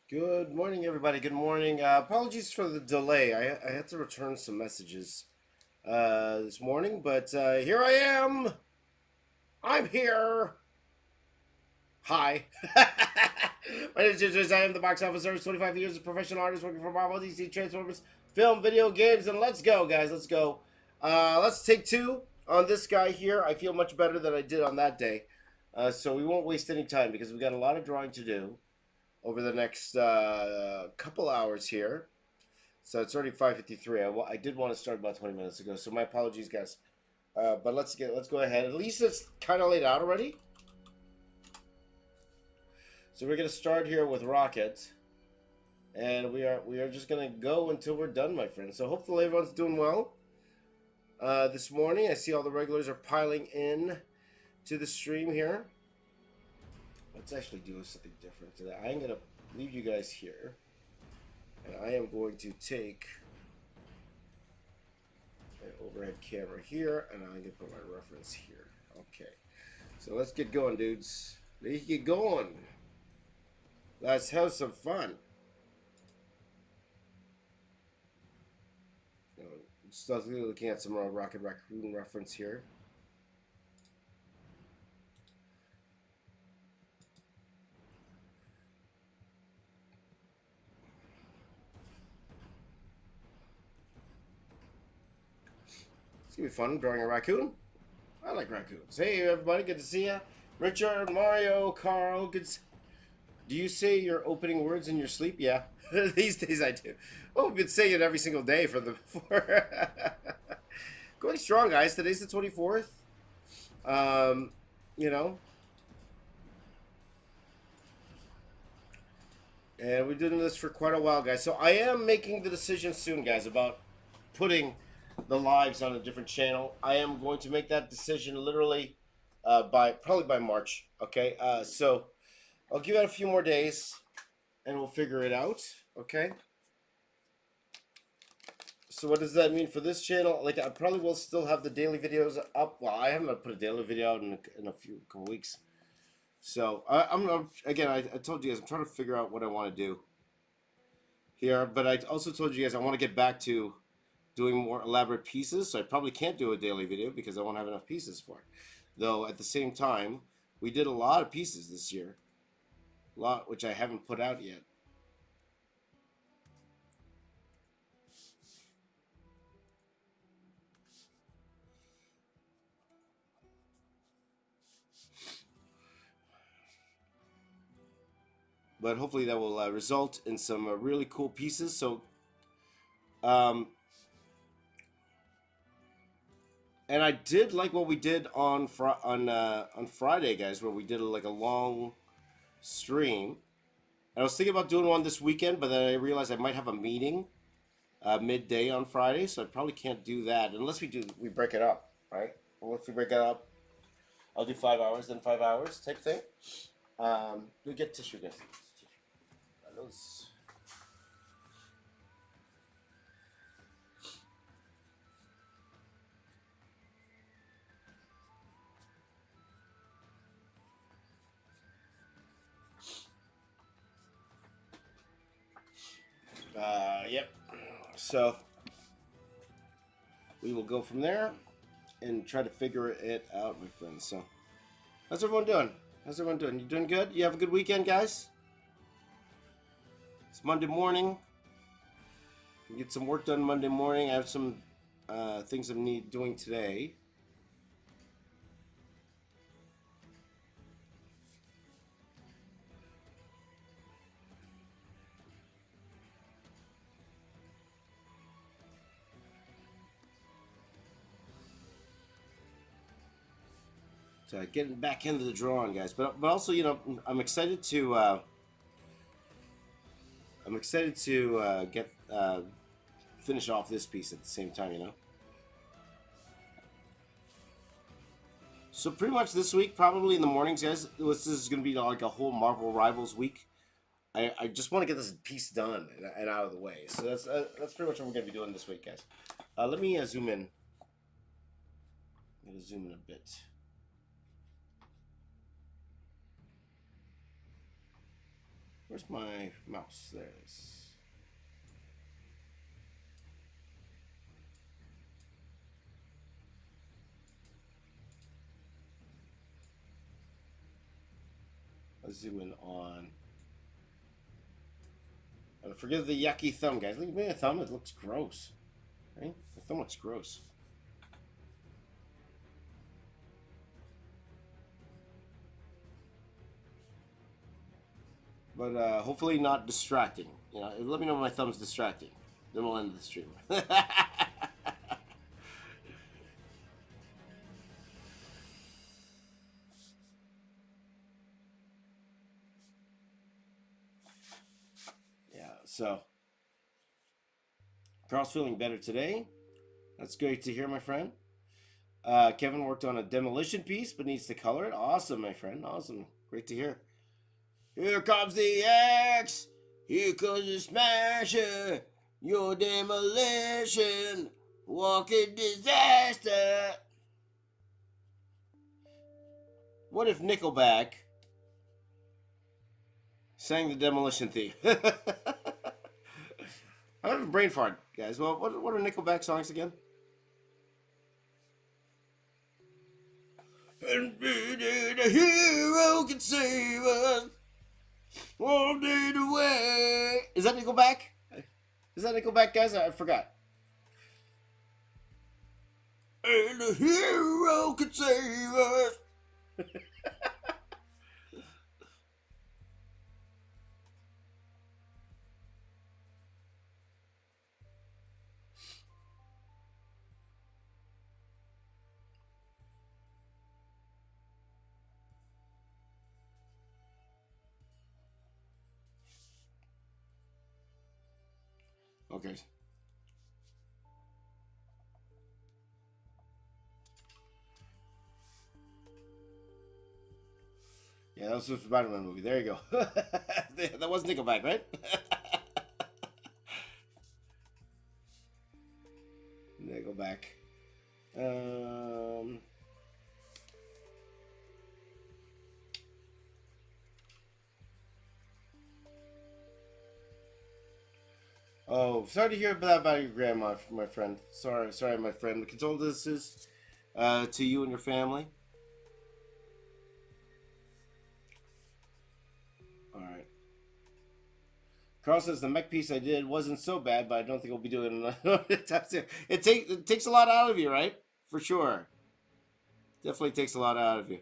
Good morning, everybody. Good morning. Apologies for the delay. I had to return some messages this morning, but here I am. I'm here. Hi. My name is Ginger. I am the box office artist, 25 years of professional artist working for Marvel, DC, Transformers, film, video games, and let's go, guys. Let's go. Let's take two on this guy here. I feel much better than I did on that day. So we won't waste any time because we got a lot of drawing to do over the next couple hours here. So it's already 5:53. I did want to start about 20 minutes ago, so my apologies, guys. But let's go ahead. At least it's kind of laid out already. So we're gonna start here with Rocket, and we are just gonna go until we're done, my friends. So hopefully everyone's doing well. This morning, I see all the regulars are piling in to the stream here. Let's actually do something different today. I'm gonna leave you guys here, and I am going to take my overhead camera here, and I'm gonna put my reference here. Okay, so let's get going, dudes. Let's get going. Let's have some fun. Just looking at some Rocket Raccoon reference here. It's gonna be fun drawing a raccoon. I like raccoons. Hey, everybody, good to see you. Richard, Mario, Carl, good. Do you say your opening words in your sleep? Yeah, these days I do. Oh, we've been saying it every single day for the going strong, guys. Today's the 24th. Um, you know, and we've been doing this for quite a while, guys. So I am making the decision soon, guys, about putting the lives on a different channel. I am going to make that decision literally by probably by March. Okay, so I'll give it a few more days, and we'll figure it out. Okay. So what does that mean for this channel? Like, I probably will still have the daily videos up. Well, I haven't put a daily video out in a couple weeks. So I'm again. I told you guys I'm trying to figure out what I want to do here, but I also told you guys I want to get back to doing more elaborate pieces. So I probably can't do a daily video because I won't have enough pieces for it. Though at the same time, we did a lot of pieces this year, a lot which I haven't put out yet. But hopefully that will result in some really cool pieces. So, um, and I did like what we did on Friday, guys, where we did like a long stream. And I was thinking about doing one this weekend, but then I realized I might have a meeting midday on Friday, so I probably can't do that unless we break it up, right? Unless we break it up, I'll do 5 hours, then 5 hours type thing. We get tissue, guys. Those. Yep. So we will go from there and try to figure it out, my friends. So, how's everyone doing? How's everyone doing? You doing good? You have a good weekend, guys? It's Monday morning. Can get some work done Monday morning. I have some things I'm doing today. So getting back into the drawing, guys. But also, I'm excited to get finish off this piece at the same time. So pretty much this week, probably in the mornings, guys. This is going to be like a whole Marvel Rivals week. I just want to get this piece done and out of the way. So that's pretty much what we're going to be doing this week, guys. Let me zoom in. I'm going to zoom in a bit. Where's my mouse? There it is. Let's zoom in on. Forgive the yucky thumb, guys. Leave me a thumb. It looks gross. Right? The thumb looks gross. But hopefully not distracting. You know, let me know when my thumb's distracting. Then we'll end the stream. Yeah, so Carl's feeling better today. That's great to hear, my friend. Kevin worked on a demolition piece, but needs to color it. Awesome, my friend. Awesome. Great to hear. Here comes the axe. Here comes the smasher. Your demolition. Walking disaster. What if Nickelback sang the demolition theme? I have a brain fart, guys. Well, what are Nickelback songs again? And the hero can save us. One day away. Is that Nickelback? Is that Nickelback, guys? I forgot. And the hero can save us. Okay. Yeah, that was the Spider-Man movie. There you go. That was Nickelback, right? Nickelback. Oh, sorry to hear that about your grandma, my friend. Sorry, my friend. Condolences to you and your family. All right. Carl says the mech piece I did wasn't so bad, but I don't think I'll be doing it. It takes a lot out of you, right? For sure. Definitely takes a lot out of you.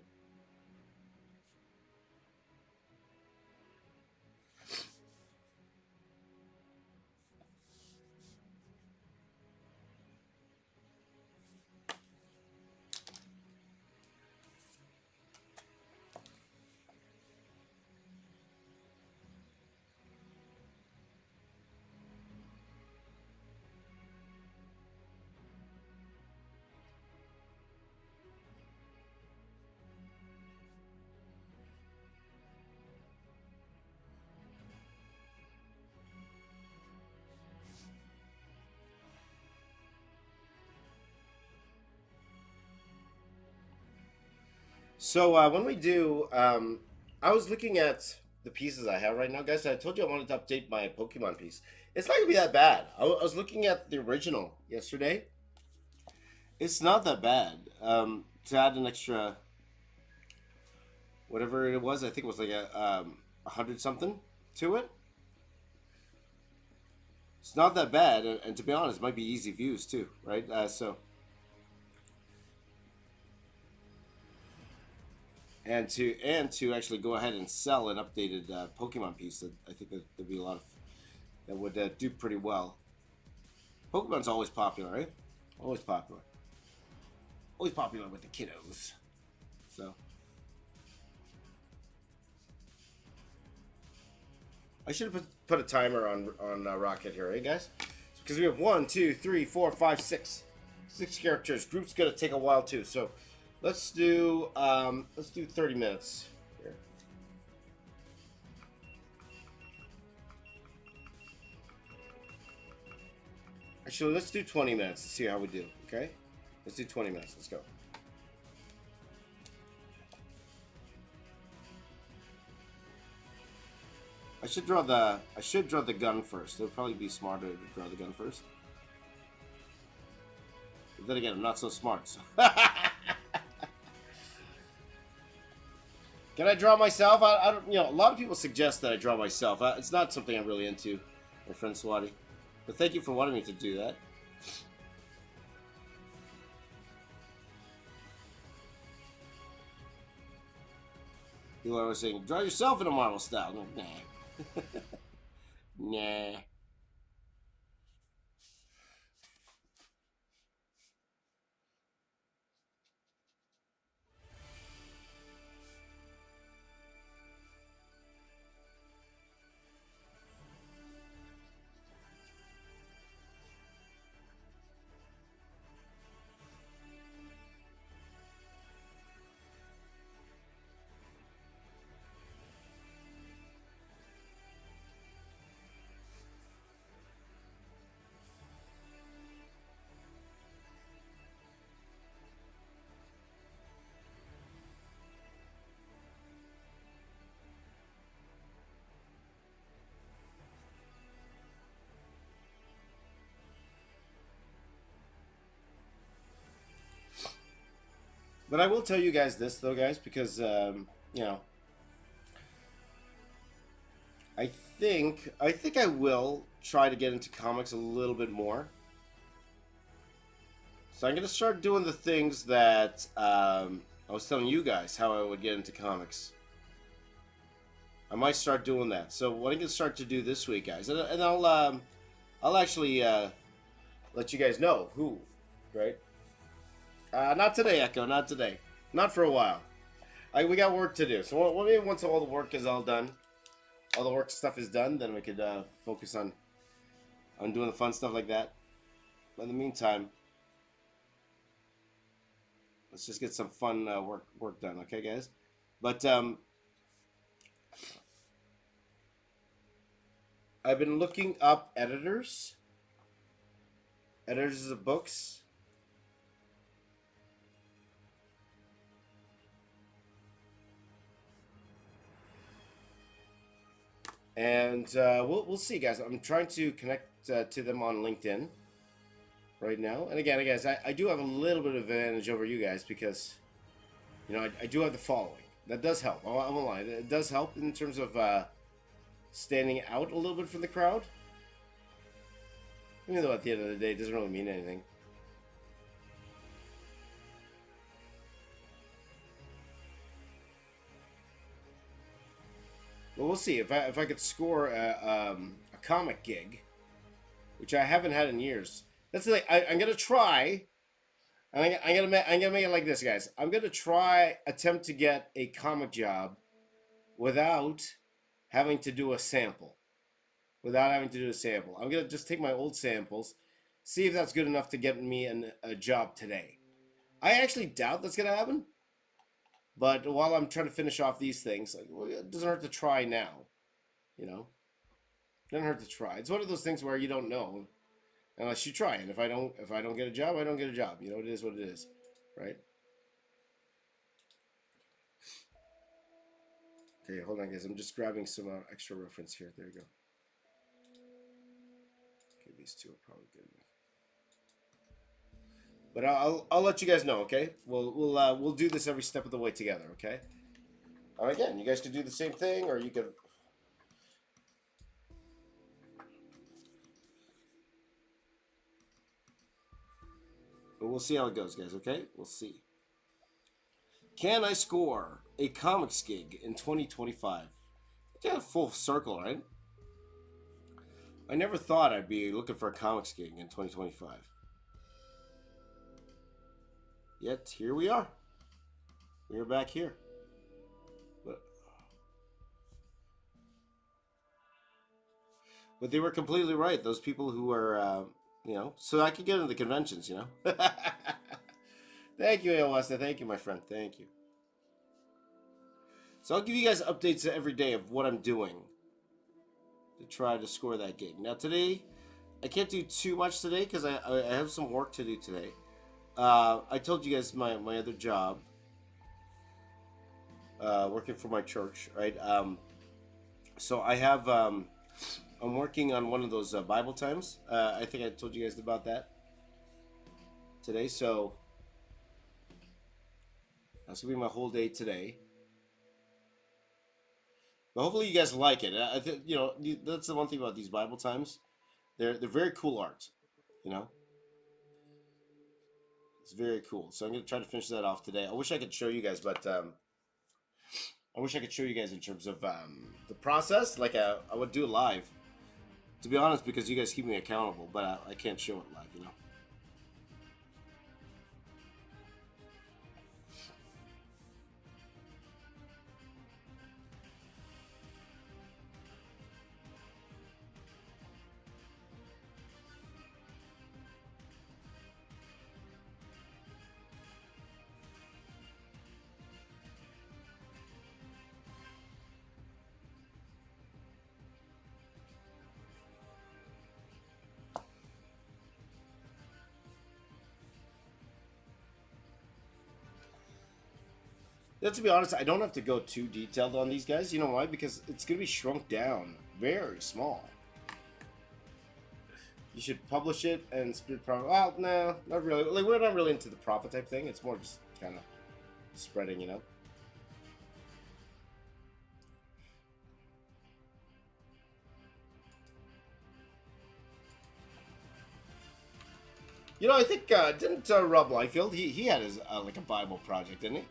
So when we do, I was looking at the pieces I have right now, guys. I told you I wanted to update my Pokemon piece. It's not gonna be that bad. I was looking at the original yesterday. It's not that bad. To add an extra, whatever it was, I think it was like a hundred something to it. It's not that bad, and to be honest, it might be easy views too, right? And to actually go ahead and sell an updated Pokemon piece, that I think that there'd be a lot of that would do pretty well. Pokemon's always popular, right? Always popular. Always popular with the kiddos. So I should have put a timer on Rocket here, eh, guys? Because we have 1, 2, 3, 4, 5, 6 characters. Group's gonna take a while too, so let's do 30 minutes here. Actually, let's do 20 minutes to see how we do. Okay, let's do 20 minutes. Let's go. I should draw the gun first. It would probably be smarter to draw the gun first. But then again, I'm not so smart. So. Can I draw myself? I don't. You know, a lot of people suggest that I draw myself. It's not something I'm really into, my friend Swati. But thank you for wanting me to do that. People are always saying, draw yourself in a Marvel style. I'm like, nah. Nah. But I will tell you guys this, though, guys, because, you know, I think I will try to get into comics a little bit more. So I'm going to start doing the things that I was telling you guys how I would get into comics. I might start doing that. So what I'm going to start to do this week, guys, and I'll actually let you guys know who, right? Not today, Echo. Not today. Not for a while. We got work to do. So maybe once all the work is all done, all the work stuff is done, then we could focus on doing the fun stuff like that. But in the meantime, let's just get some fun work done, okay, guys? But I've been looking up editors of books. And we'll see, guys. I'm trying to connect to them on LinkedIn right now. And again, guys, I do have a little bit of advantage over you guys because, you know, I do have the following. That does help. I won't lie. It does help in terms of standing out a little bit from the crowd. Even though at the end of the day, it doesn't really mean anything. Well, we'll see if I could score a comic gig, which I haven't had in years. That's the thing. I'm gonna try. I'm gonna make it like this, guys. I'm gonna attempt to get a comic job without having to do a sample. I'm gonna just take my old samples, see if that's good enough to get me a job today. I actually doubt that's gonna happen. But while I'm trying to finish off these things, like, well, it doesn't hurt to try now, you know. It doesn't hurt to try. It's one of those things where you don't know unless you try. And if I don't get a job, I don't get a job. You know, it is what it is, right? Okay, hold on, guys. I'm just grabbing some extra reference here. There you go. Okay, these two are probably good enough. But I'll let you guys know, okay? We'll do this every step of the way together, okay? And again, you guys could do the same thing, or you could. But we'll see how it goes, guys, okay? We'll see. Can I score a comics gig in 2025? Yeah, full circle, right? I never thought I'd be looking for a comics gig in 2025. Yet, here we are. We're back here. But they were completely right. Those people who are, you know, so I could get into the conventions, you know. Thank you, Aosta. Thank you, my friend. Thank you. So I'll give you guys updates every day of what I'm doing to try to score that gig. Now today, I can't do too much today because I have some work to do today. I told you guys my other job, working for my church, right? So I'm working on one of those Bible times. I think I told you guys about that today. So that's gonna be my whole day today. But hopefully you guys like it. I think that's the one thing about these Bible times. They're very cool art. You know, it's very cool. So I'm gonna try to finish that off today. I wish I could show you guys, but I wish I could show you guys in terms of the process. Like I would do it live, to be honest, because you guys keep me accountable. But I can't show it live. Yeah, to be honest, I don't have to go too detailed on these guys. You know why? Because it's gonna be shrunk down, very small. You should publish it and split profit. Well, no, not really. Like we're not really into the profit type thing. It's more just kind of spreading. I think didn't Rob Liefeld? He had his like a Bible project, didn't he?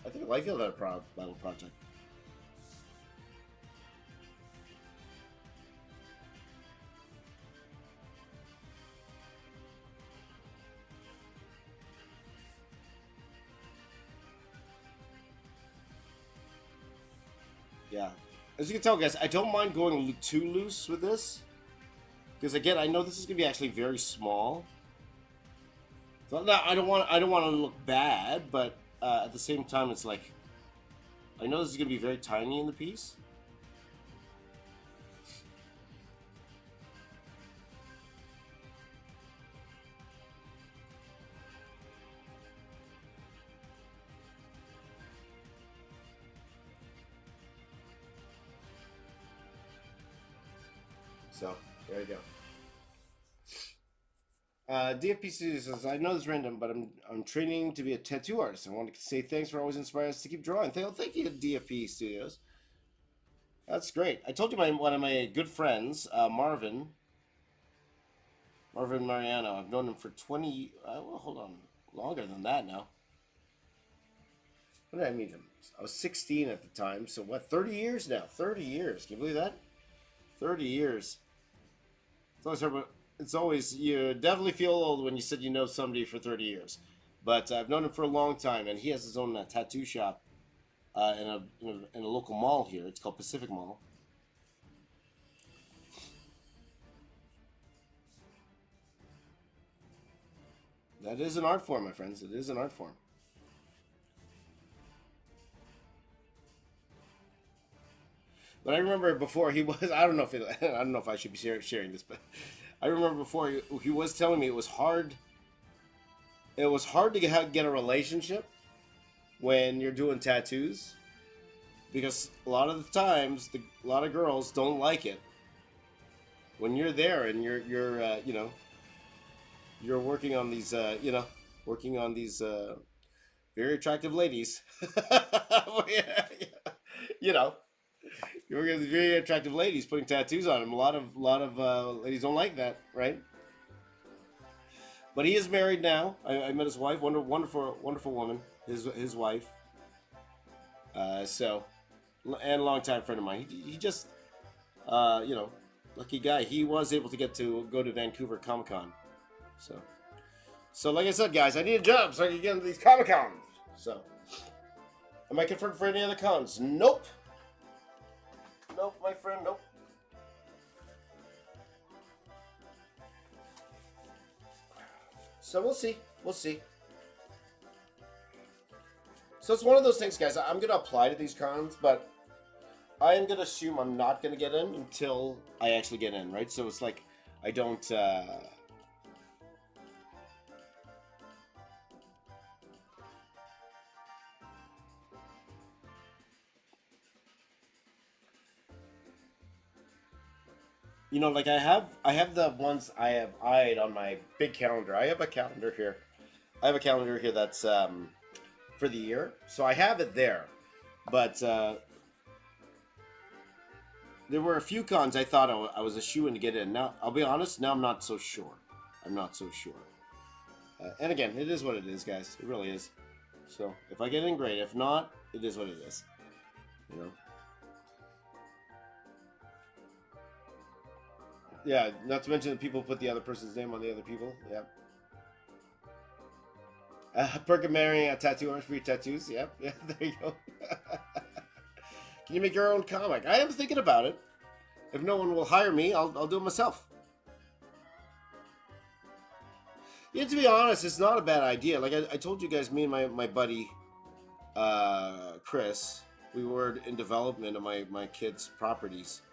I think Liefeld had a Bible project. Yeah. As you can tell, guys, I don't mind going too loose with this. Because again, I know this is gonna be actually very small. So no, I don't want to look bad, but at the same time, it's like I know this is gonna be very tiny in the piece. So there you go. DFP Studio says, I know this is random, but I'm training to be a tattoo artist. I want to say thanks for always inspiring us to keep drawing. Thank you, DFP Studios. That's great. I told you one of my good friends, Marvin Mariano. I've known him for 20. Well, hold on, longer than that now. When did I meet him? I was 16 at the time. So what? 30 years now. 30 years. Can you believe that? 30 years. It's always you definitely feel old when you said you know somebody for 30 years. But I've known him for a long time, and he has his own tattoo shop in a local mall here. It's called Pacific Mall. That is an art form, my friends. It is an art form. But I remember before he was. I don't know if I don't know if I should be sharing this, but I remember before he was telling me it was hard. It was hard to get a relationship when you're doing tattoos because a lot of the times a lot of girls don't like it when you're there and you're working on these very attractive ladies. Yeah, you know you're working with very attractive ladies putting tattoos on them. A lot of ladies don't like that, right? But he is married now. I met his wife, wonderful woman. His wife. So and a longtime friend of mine. He just lucky guy. He was able to go to Vancouver Comic Con. So like I said, guys, I need a job so I can get into these Comic Cons. So am I confirmed for any other cons? Nope. Nope, my friend. Nope. So we'll see. We'll see. So it's one of those things, guys. I'm gonna apply to these cons, but I am gonna assume I'm not gonna get in until I actually get in, right? So it's like I don't. You know, like I have the ones I have eyed on my big calendar. I have a calendar here. I have a calendar here that's for the year, so I have it there. But there were a few cons I thought I was a shoe in to get in. Now I'll be honest. Now I'm not so sure. I'm not so sure. And again, it is what it is, guys. It really is. So if I get in, great. If not, it is what it is. You know. Yeah. Not to mention that people put the other person's name on the other people. Yeah. Perk of marrying a tattoo artist for your tattoos. Yep. Yeah. There you go. Can you make your own comic? I am thinking about it. If no one will hire me, I'll do it myself. Yeah, to be honest, it's not a bad idea. Like I told you guys, me and my buddy, Chris, we were in development of my kids' properties.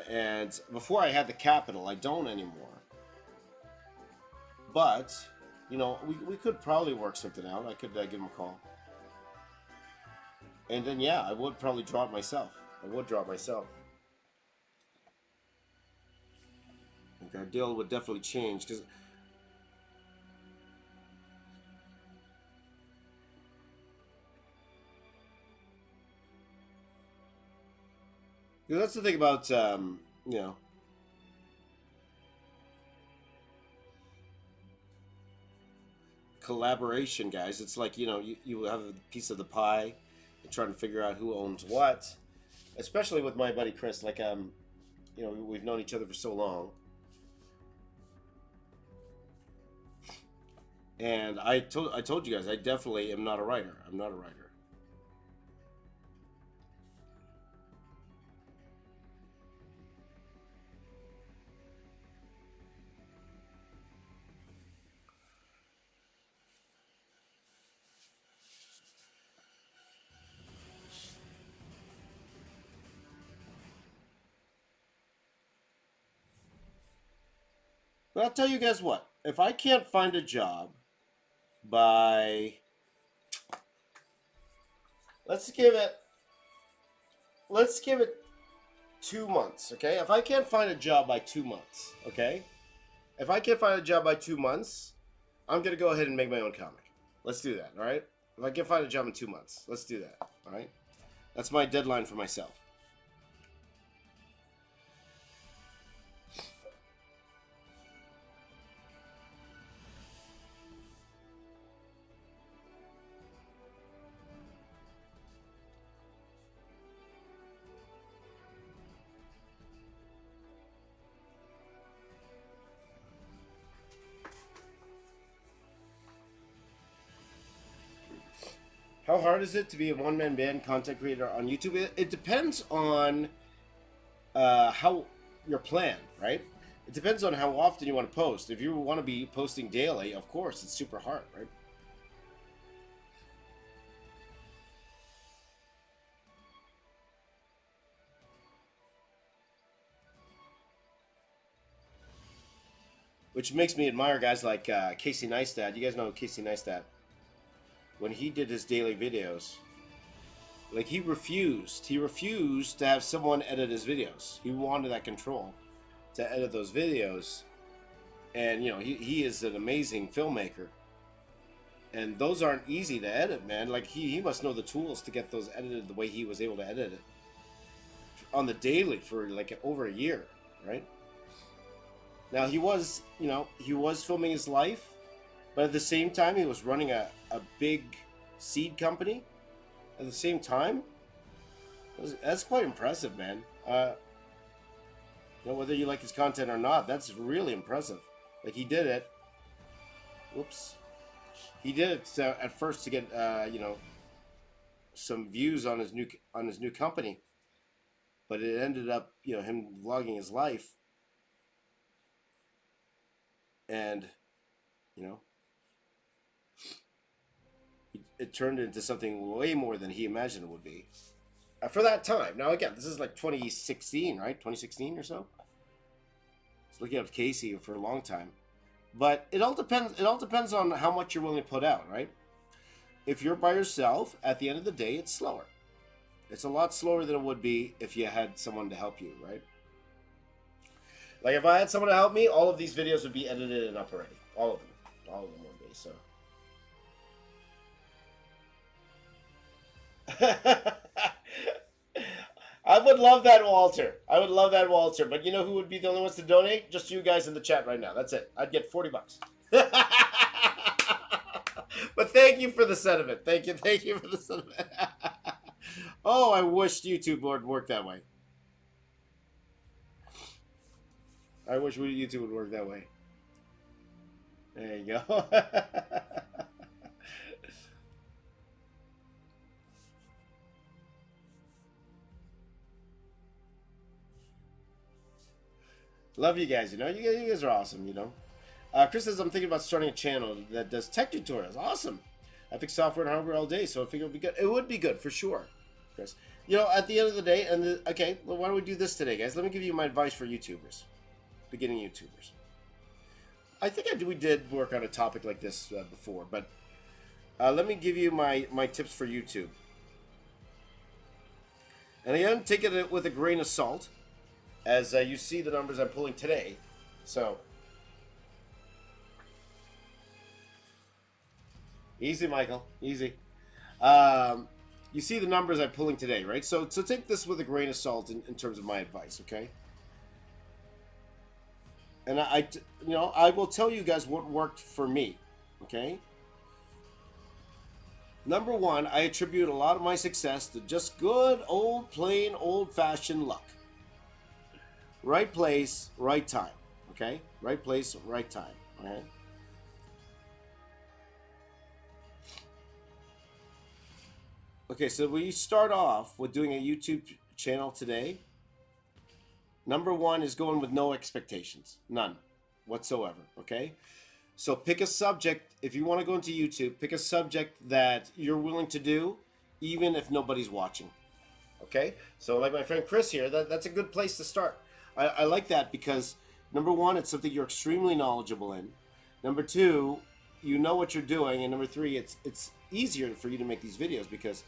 And before I had the capital, I don't anymore. But, you know, we could probably work something out. I could give him a call. And then, yeah, I would probably draw it myself. I would draw it myself. I think our deal would definitely change because that's the thing about you know, collaboration, guys. It's like, you know, you have a piece of the pie and trying to figure out who owns what. Especially with my buddy Chris, like you know, we've known each other for so long. And I told you guys I definitely am not a writer. I'm not a writer. But I'll tell you guys what. If I can't find a job by let's give it let's give it 2 months, okay? If I can't find a job by 2 months, okay? If I can't find a job by 2 months, I'm gonna go ahead and make my own comic. Let's do that, all right? If I can find a job in 2 months, let's do that, all right? That's my deadline for myself. How hard is it to be a one-man band content creator on YouTube? It depends on how your plan, right? It depends on how often you want to post. If you want to be posting daily, of course, it's super hard, right? Which makes me admire guys like Casey Neistat. You guys know Casey Neistat. When he did his daily videos, like he refused. He refused to have someone edit his videos. He wanted that control to edit those videos. And, you know, he is an amazing filmmaker. And those aren't easy to edit, man. Like, he must know the tools to get those edited the way he was able to edit it on the daily for, like, over a year, right? Now, he was, you know, he was filming his life, but at the same time, he was running a big seed company. At the same time, that's quite impressive, man. You know, whether you like his content or not, that's really impressive. Like, he did it. Whoops. He did it at first to get, you know, some views on his new company, but it ended up, you know, him vlogging his life, and, you know, it turned into something way more than he imagined it would be for that time. Now, again, this is like 2016, right? 2016 or so. It's looking up to Casey for a long time, but it all depends. It all depends on how much you're willing to put out, right? If you're by yourself, at the end of the day, it's slower. It's a lot slower than it would be if you had someone to help you, right? Like if I had someone to help me, all of these videos would be edited and up already. All of them. All of them would be, so. I would love that, Walter. I would love that, Walter. But you know who would be the only ones to donate? Just you guys in the chat right now. That's it. I'd get $40. But thank you for the sentiment. Thank you for the sentiment. Oh, I wish YouTube would work that way. I wish YouTube would work that way. There you go. Love you guys, you know? You guys are awesome, you know? Chris says, I'm thinking about starting a channel that does tech tutorials. Awesome. I fix software and hardware all day, so I figure it would be good. It would be good, for sure, Chris. You know, at the end of the day, okay, well, why don't we do this today, guys? Let me give you my advice for YouTubers. Beginning YouTubers. I think we did work on a topic like this before, but let me give you my tips for YouTube. And again, take it with a grain of salt, as you see the numbers I'm pulling today. So, easy, Michael, easy. You see the numbers I'm pulling today, right? So take this with a grain of salt in terms of my advice, okay? And I will tell you guys what worked for me, okay? Number one, I attribute a lot of my success to just good old plain old-fashioned luck. Right place, right time, okay? Right place, right time, okay? Okay, so we start off with doing a YouTube channel today. Number one is going with no expectations. None whatsoever, okay? So pick a subject. If you want to go into YouTube, pick a subject that you're willing to do, even if nobody's watching, okay? So like my friend Chris here, that's a good place to start. I like that because, number one, it's something you're extremely knowledgeable in. Number two, you know what you're doing. And number three, it's easier for you to make these videos because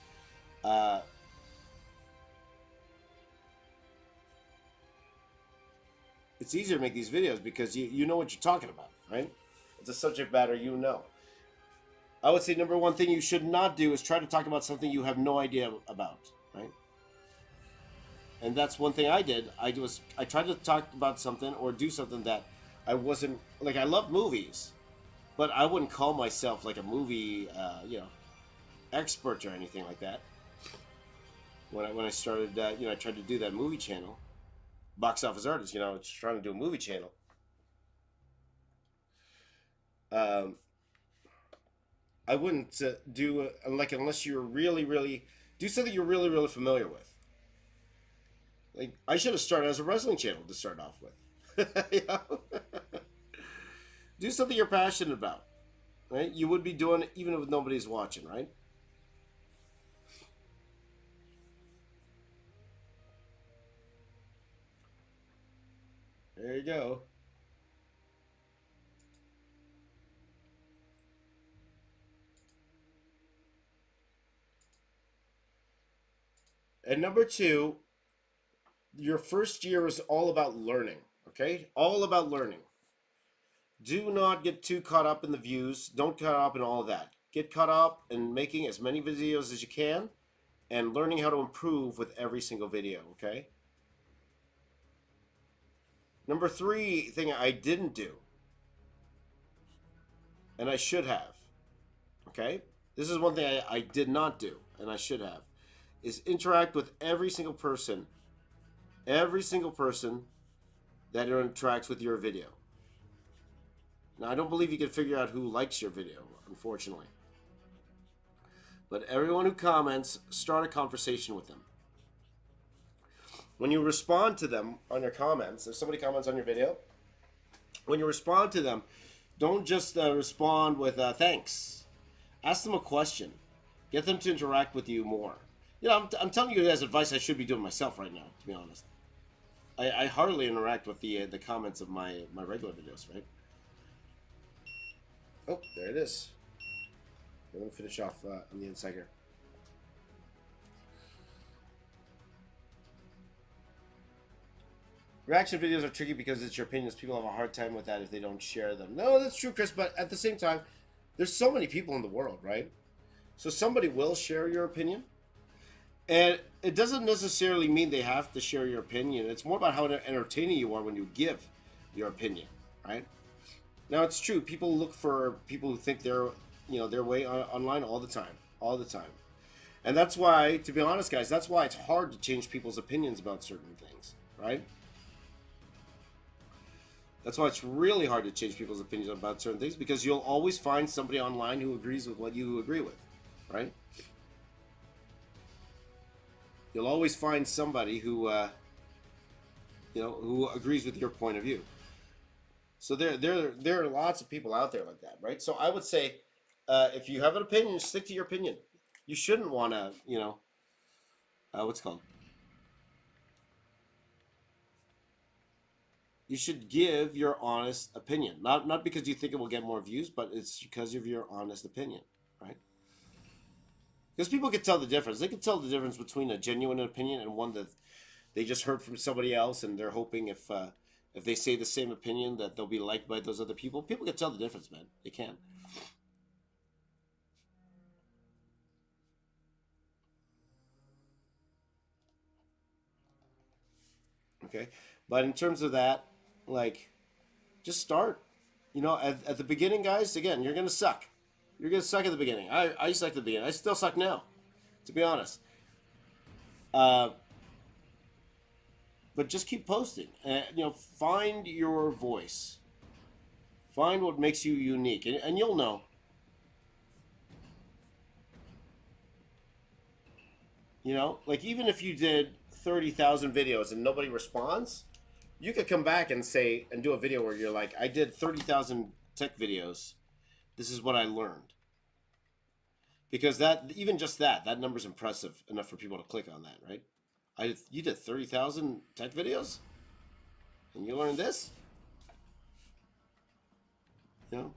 it's easier to make these videos because you know what you're talking about, right? It's a subject matter you know. I would say number one thing you should not do is try to talk about something you have no idea about, right? And that's one thing I did. I tried to talk about something or do something that I wasn't, like, I love movies, but I wouldn't call myself like a movie, expert or anything like that. When I started, I tried to do that movie channel, box office artist, trying to do a movie channel. I wouldn't do unless you're really do something you're really familiar with. Like I should have started as a wrestling channel to start off with. Do something you're passionate about, right? You would be doing it even if nobody's watching, right? There you go. And number two, your first year is all about learning, okay? All about learning. Do not get too caught up in the views. Don't caught up in all of that. Get caught up in making as many videos as you can and learning how to improve with every single video, okay? Number three thing I didn't do, and I should have, okay? This is one thing I did not do, and I should have, is interact with every single person that interacts with your video. Now, I don't believe you can figure out who likes your video, unfortunately. But everyone who comments, start a conversation with them. When you respond to them on your comments, if somebody comments on your video, when you respond to them, don't just respond with thanks. Ask them a question. Get them to interact with you more. I'm telling you guys advice I should be doing myself right now, to be honest. I hardly interact with the comments of my regular videos, right? Oh, there it is. Okay, let me finish off on the inside here. Reaction videos are tricky because it's your opinions. People have a hard time with that if they don't share them. No, that's true, Chris. But at the same time, there's so many people in the world, right? So somebody will share your opinion. And it doesn't necessarily mean they have to share your opinion. It's more about how entertaining you are when you give your opinion, right? Now it's true. People look for people who think they're, their way online all the time. And that's why, to be honest, guys, that's why it's hard to change people's opinions about certain things, right? That's why it's really hard to change people's opinions about certain things, because you'll always find somebody online who agrees with what you agree with, right? You'll always find somebody who, who agrees with your point of view. So there are lots of people out there like that, right? So I would say, if you have an opinion, stick to your opinion. You shouldn't want to, what's it called? You should give your honest opinion, not because you think it will get more views, but it's because of your honest opinion, right? Because people can tell the difference. They can tell the difference between a genuine opinion and one that they just heard from somebody else, and they're hoping if they say the same opinion that they'll be liked by those other people. People can tell the difference, man. They can. Okay, but in terms of that, like, just start. At the beginning, guys. Again, you're gonna suck. You're gonna suck at the beginning. I sucked at the beginning. I still suck now, to be honest. Uh, but just keep posting. Find your voice. Find what makes you unique, and you'll know. Like, even if you did 30,000 videos and nobody responds, you could come back and say and do a video where you're like, I did 30,000 tech videos. This is what I learned. Because even just that number's impressive enough for people to click on that, right? You did 30,000 tech videos, and you learned this. You know.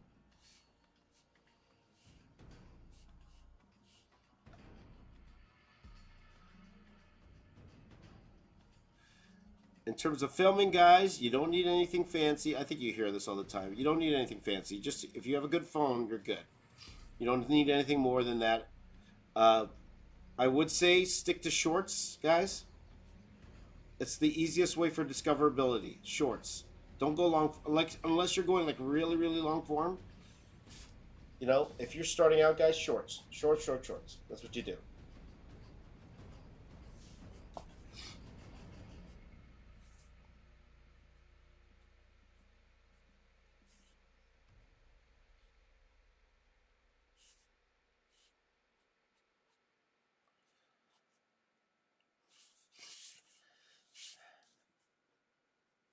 In terms of filming, guys, you don't need anything fancy. I think you hear this all the time. You don't need anything fancy. Just if you have a good phone, you're good. You don't need anything more than that. Uh, I would say stick to shorts, guys. It's the easiest way for discoverability. Shorts. Don't go long, like, unless you're going like really, really long form. If you're starting out, guys, shorts, shorts. That's what you do.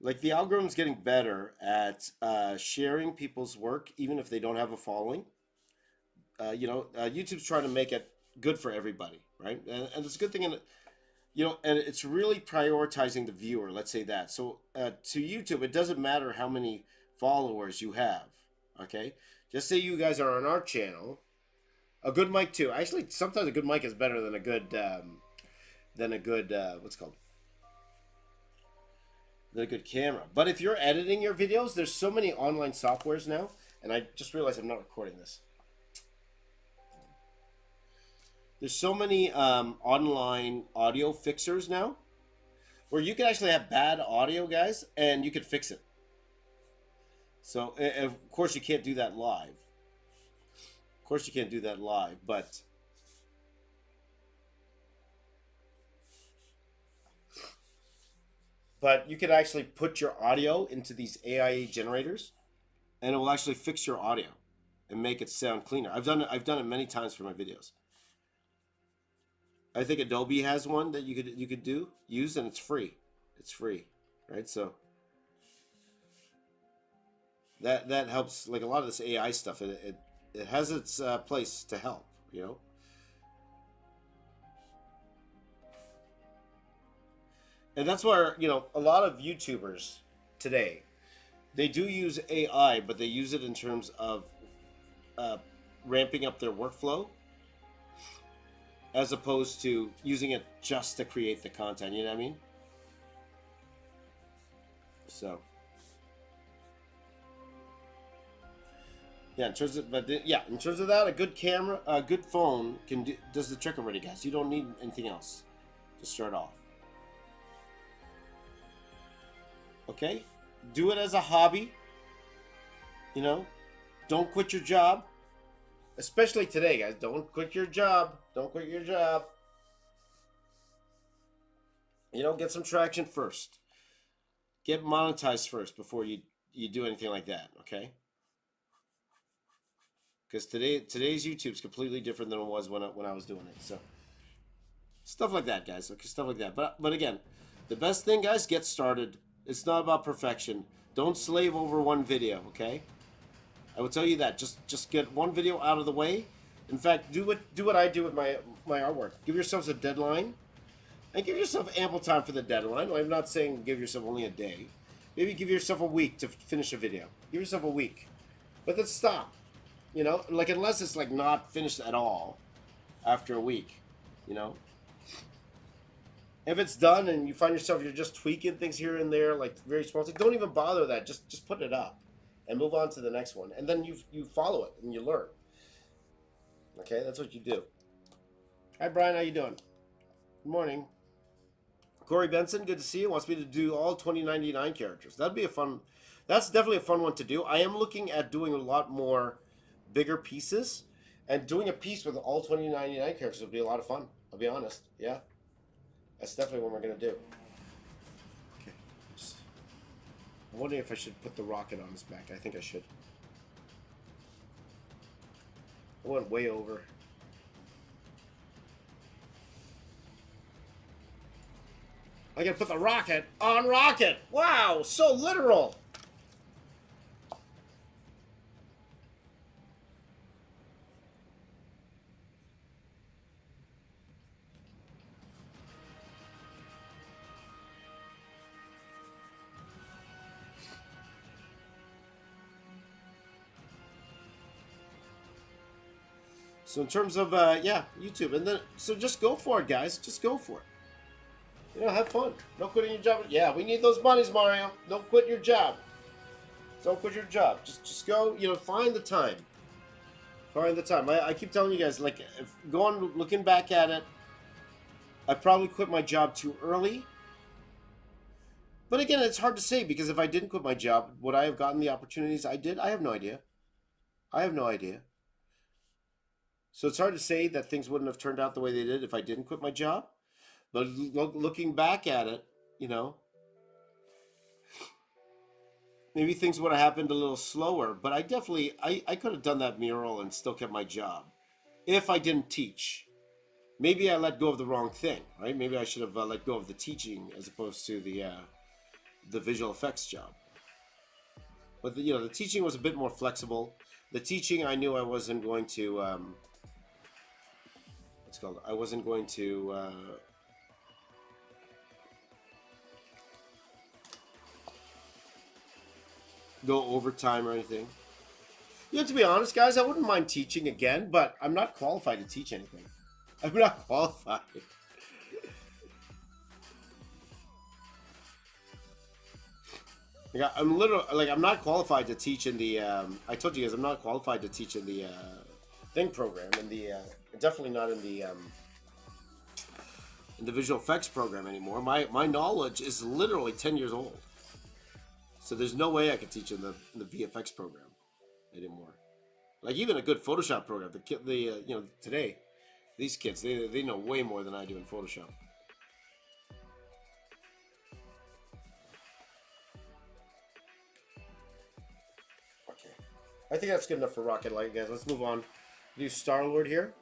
Like, the algorithm's getting better at sharing people's work, even if they don't have a following. YouTube's trying to make it good for everybody, right? And it's a good thing and it's really prioritizing the viewer. Let's say that. So to YouTube, it doesn't matter how many followers you have. Okay, just say you guys are on our channel. A good mic too. Actually, sometimes a good mic is better than a good what's it called, than a good camera. But if you're editing your videos, there's so many online softwares now, and I just realized I'm not recording this. There's so many online audio fixers now, where you can actually have bad audio, guys, and you can fix it. So, of course, you can't do that live. Of course, you can't do that live, but you could actually put your audio into these AI generators, and it will actually fix your audio and make it sound cleaner. I've done it. I've done it many times for my videos. I think Adobe has one that you could use, and it's free. It's free, right? So that helps. Like, a lot of this AI stuff, it has its place to help. And that's where a lot of YouTubers today, they do use AI, but they use it in terms of uh, ramping up their workflow, as opposed to using it just to create the content. You know what I mean? So yeah, in terms of in terms of that, a good camera, a good phone does the trick already, guys. You don't need anything else to start off. Okay, do it as a hobby. You know, don't quit your job. Especially today, guys. Don't quit your job. Don't quit your job. You know, get some traction first. Get monetized first before you do anything like that, okay? Because today's YouTube's completely different than it was when I was doing it. So stuff like that, guys. Okay, stuff like that. But again, the best thing, guys, get started. It's not about perfection. Don't slave over one video, okay? I will tell you that. Just get one video out of the way. In fact, do what I do with my artwork. Give yourselves a deadline, and give yourself ample time for the deadline. I'm not saying give yourself only a day. Maybe give yourself a week to finish a video. Give yourself a week, but then stop. You know, like unless it's like not finished at all after a week. You know, if it's done and you find yourself you're just tweaking things here and there, like very small things, don't even bother that. Just put it up and move on to the next one, and then you follow it and you learn. Okay, that's what you do. Hi Brian, how you doing? Good morning. Corey Benson, good to see you. Wants me to do all 2099 characters. That'd be a fun. That's definitely a fun one to do. I am looking at doing a lot more bigger pieces, and doing a piece with all 2099 characters would be a lot of fun. I'll be honest. Yeah, that's definitely what we're gonna do. Okay. I'm wondering if I should put the rocket on his back. I think I should. I went way over. I gotta put the rocket on rocket. Wow, so literal. So in terms of YouTube, and then so just go for it, guys. Just go for it. You know, have fun. Don't quit your job. Yeah, we need those monies, Mario. Don't quit your job. Don't quit your job. Just go. You know, find the time. Find the time. I keep telling you guys, like, if going looking back at it, I probably quit my job too early. But again, it's hard to say because if I didn't quit my job, would I have gotten the opportunities I did? I have no idea. I have no idea. So it's hard to say that things wouldn't have turned out the way they did if I didn't quit my job. But looking back at it, you know, maybe things would have happened a little slower. But I definitely, I could have done that mural and still kept my job if I didn't teach. Maybe I let go of the wrong thing, right? Maybe I should have let go of the teaching as opposed to the visual effects job. But you know, the teaching was a bit more flexible. The teaching, I knew I wasn't going to. What's it called? I wasn't going to. Go overtime or anything. You know, to be honest, guys, I wouldn't mind teaching again, but I'm not qualified to teach anything. I'm not qualified. Like, I'm literally, like, I'm not qualified to teach in the, I told you guys, I'm not qualified to teach in the thing program, in the, definitely not in the visual effects program anymore. My knowledge is literally 10 years old. So there's no way I could teach in the VFX program anymore. Like even a good Photoshop program, you know, today, these kids, they know way more than I do in Photoshop. Okay. I think that's good enough for Rocket Light, guys. Let's move on. Do Star-Lord here.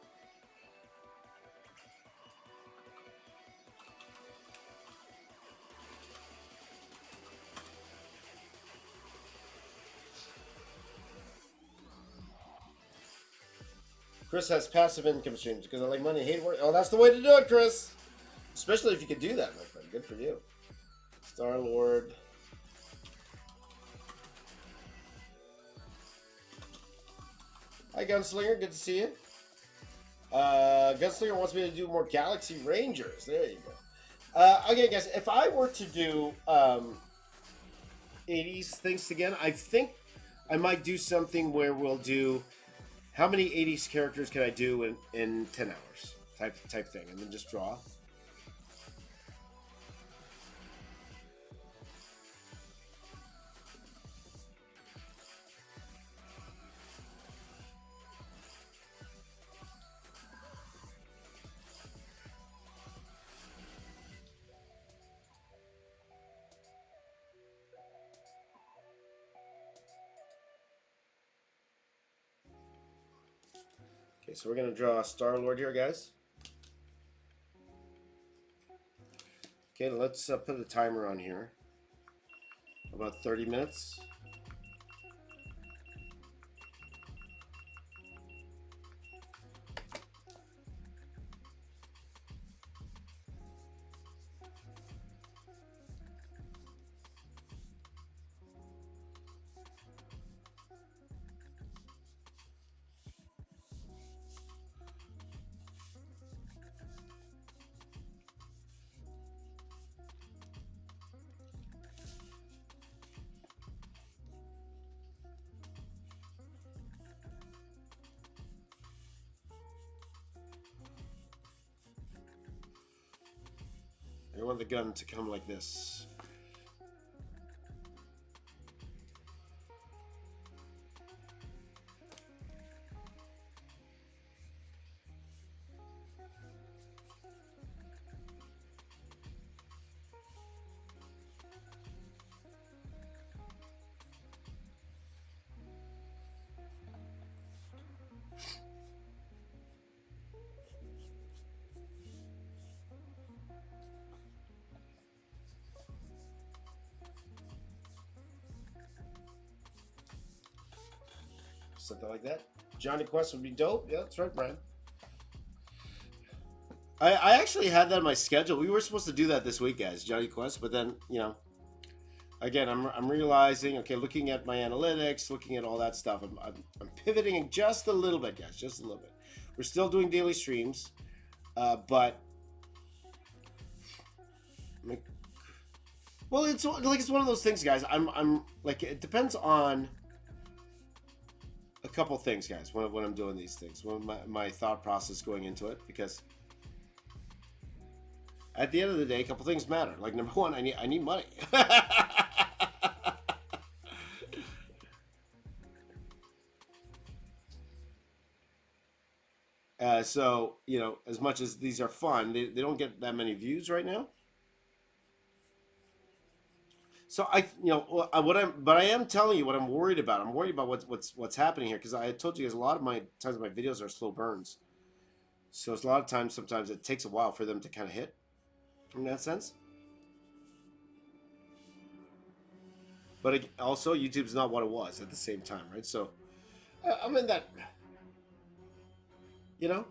Chris has passive income streams because I like money, hate work. Oh, that's the way to do it, Chris. Especially if you could do that, my friend. Good for you. Star-Lord. Hi, Gunslinger. Good to see you. Gunslinger wants me to do more Galaxy Rangers. There you go. Okay, guys. If I were to do 80s things again. I think I might do something where we'll do how many 80s characters can I do in 10 hours type thing, and then just draw. Okay, so we're gonna draw Star-Lord here, guys. Okay, let's put a timer on here. About 30 minutes. I want the gun to come like this. Something like that. Johnny Quest would be dope. Yeah, that's right, Brian. I actually had that in my schedule. We were supposed to do that this week, guys, Johnny Quest, but then, you know, again, I'm realizing, okay, looking at my analytics, looking at all that stuff, I'm pivoting just a little bit, guys, just a little bit. We're still doing daily streams, but well, it's like it's one of those things, guys. I'm like, it depends on a couple things, guys, when I'm doing these things, when my thought process going into it, because at the end of the day, a couple things matter. Like, number one, I need money. So, you know, as much as these are fun, they don't get that many views right now. So but I am telling you what I'm worried about. I'm worried about what's happening here, because I told you guys a lot of my times my videos are slow burns. So it's a lot of times, sometimes it takes a while for them to kind of hit, in that sense. But also, YouTube's not what it was at the same time, right? So I'm in that, you know.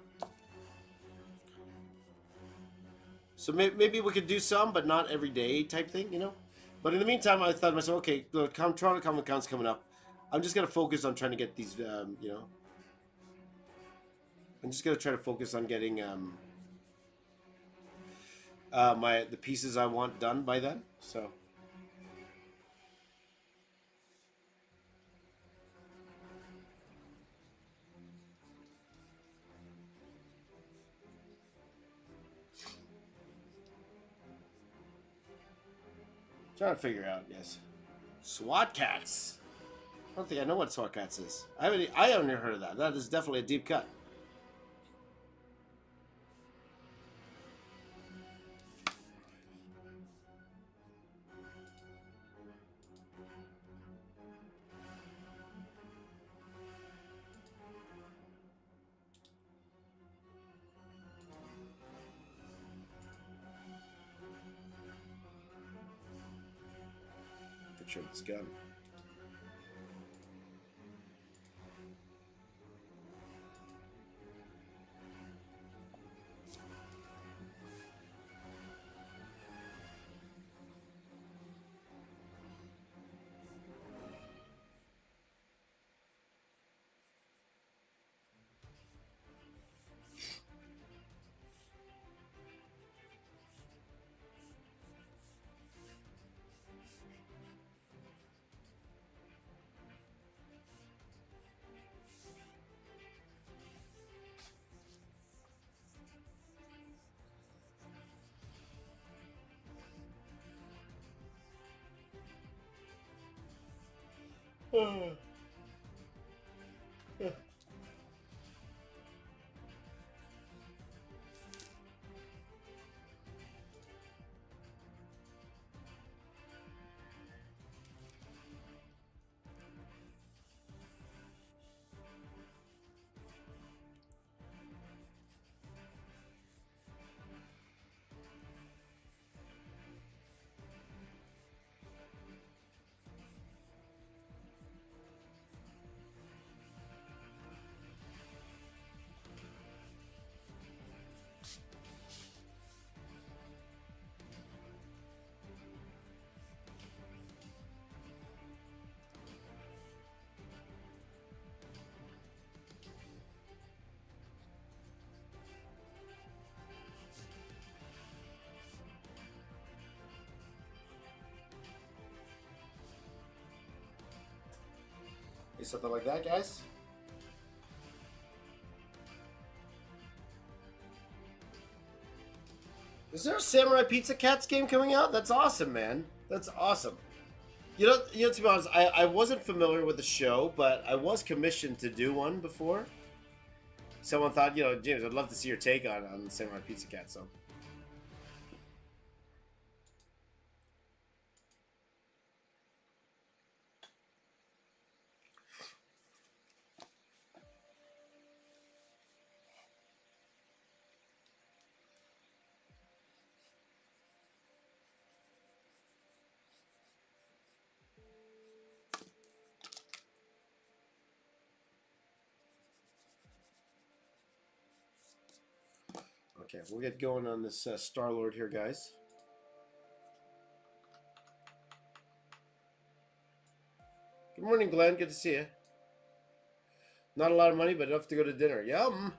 So maybe we could do some, but not every day type thing, you know. But in the meantime, I thought to myself, okay, the Toronto Comic Con's coming up. I'm just gonna focus on trying to get these, you know. I'm just gonna try to focus on getting the pieces I want done by then. So. Trying to figure out, yes. SWAT cats. I don't think I know what SWAT cats is. I haven't heard of that. That is definitely a deep cut. Picture of this gun. Something like that, guys. Is there a Samurai Pizza Cats game coming out? That's awesome, man. That's awesome. To be honest, I wasn't familiar with the show, but I was commissioned to do one before. Someone thought, James, I'd love to see your take on Samurai Pizza Cat, so. Okay, we'll get going on this Star-Lord here, guys. Good morning, Glenn. Good to see you. Not a lot of money, but enough to go to dinner. Yum!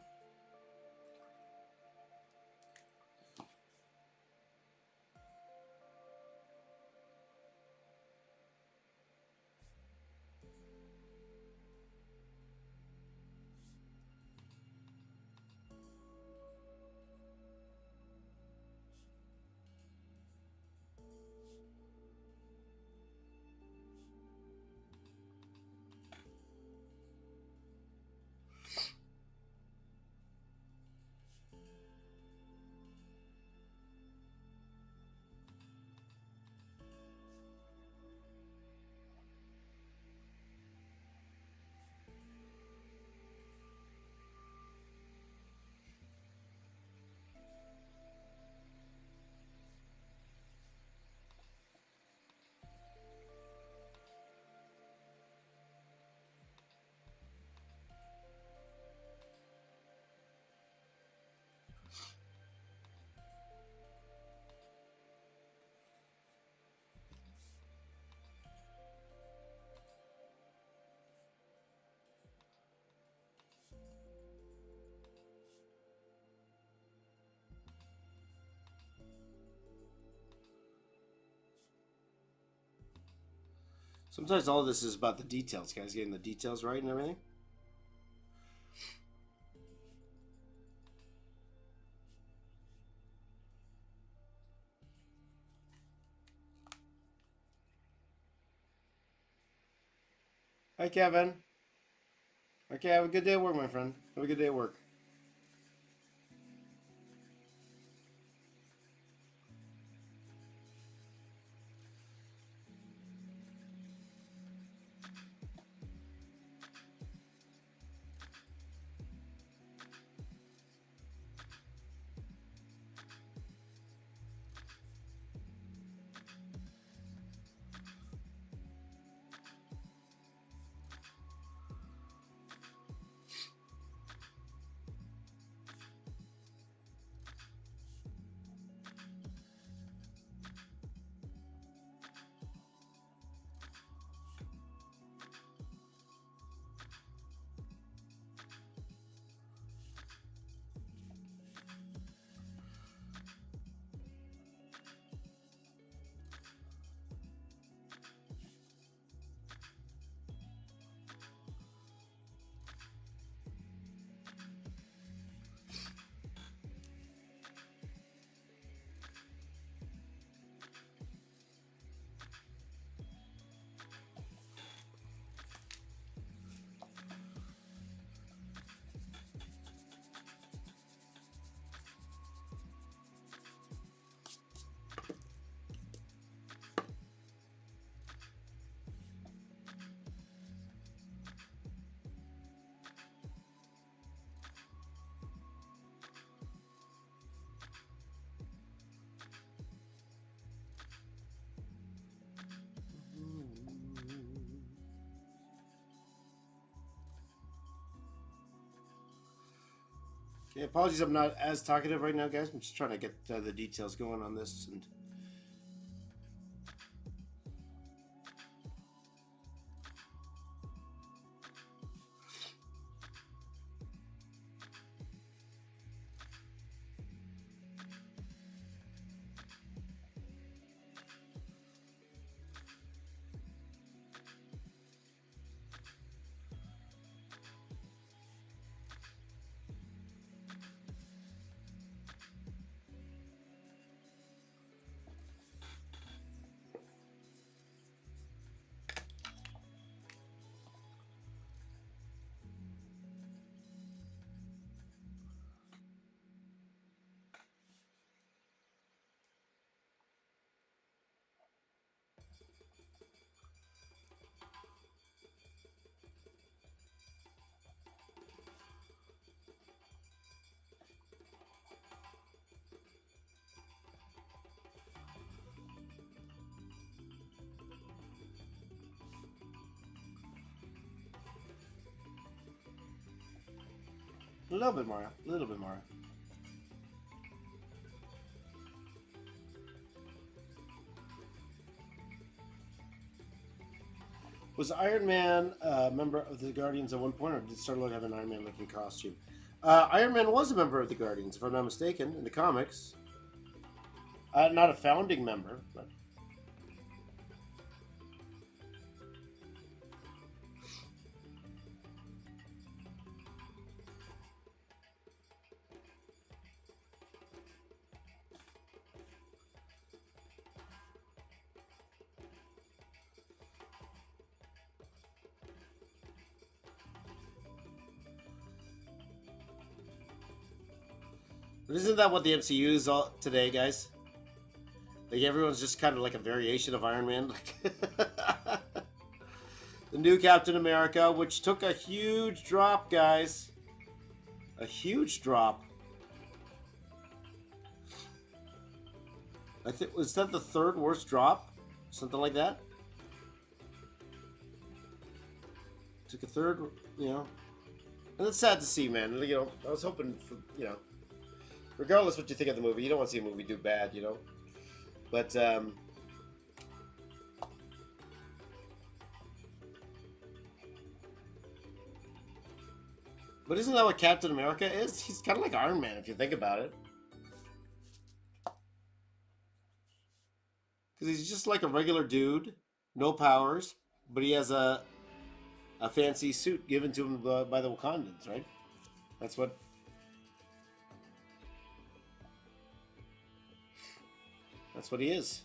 Sometimes all this is about the details, guys, getting the details right and everything. Hi, Kevin. Okay, have a good day at work, my friend. Have a good day at work. Yeah, apologies, I'm not as talkative right now, guys. I'm just trying to get the details going on this. And a little bit more, a little bit more. Was Iron Man a member of the Guardians at one point, or did Star-Lord have an Iron Man-looking costume? Iron Man was a member of the Guardians, if I'm not mistaken, in the comics. Not a founding member, but... But isn't that what the MCU is all today, guys? Like, everyone's just kind of like a variation of Iron Man. The new Captain America, which took a huge drop, guys. A huge drop. I think, was that the third worst drop? Something like that? Took a third, you know. And it's sad to see, man. You know, I was hoping for, you know, regardless what you think of the movie, you don't want to see a movie do bad, you know. But isn't that what Captain America is? He's kind of like Iron Man if you think about it. Because he's just like a regular dude, no powers, but he has a fancy suit given to him by the Wakandans, right? That's what. That's what he is.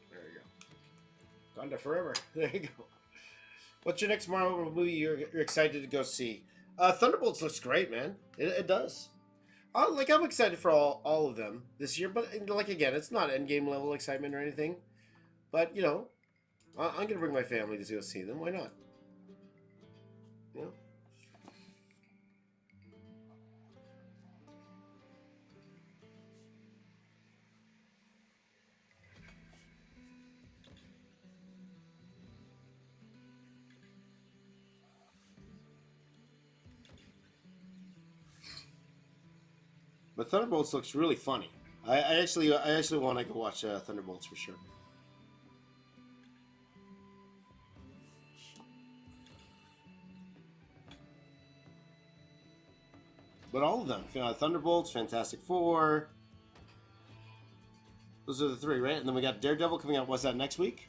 There you go. Gone to forever. There you go. What's your next Marvel movie you're excited to go see? Thunderbolts looks great, man. It does. I'm excited for all of them this year, but like again, it's not Endgame level excitement or anything. But you know, I'm gonna bring my family to go see them. Why not? You know. But Thunderbolts looks really funny. I actually want to go watch Thunderbolts for sure. But all of them, Thunderbolts, Fantastic Four, those are the three, right? And then we got Daredevil coming out. What's that, next week?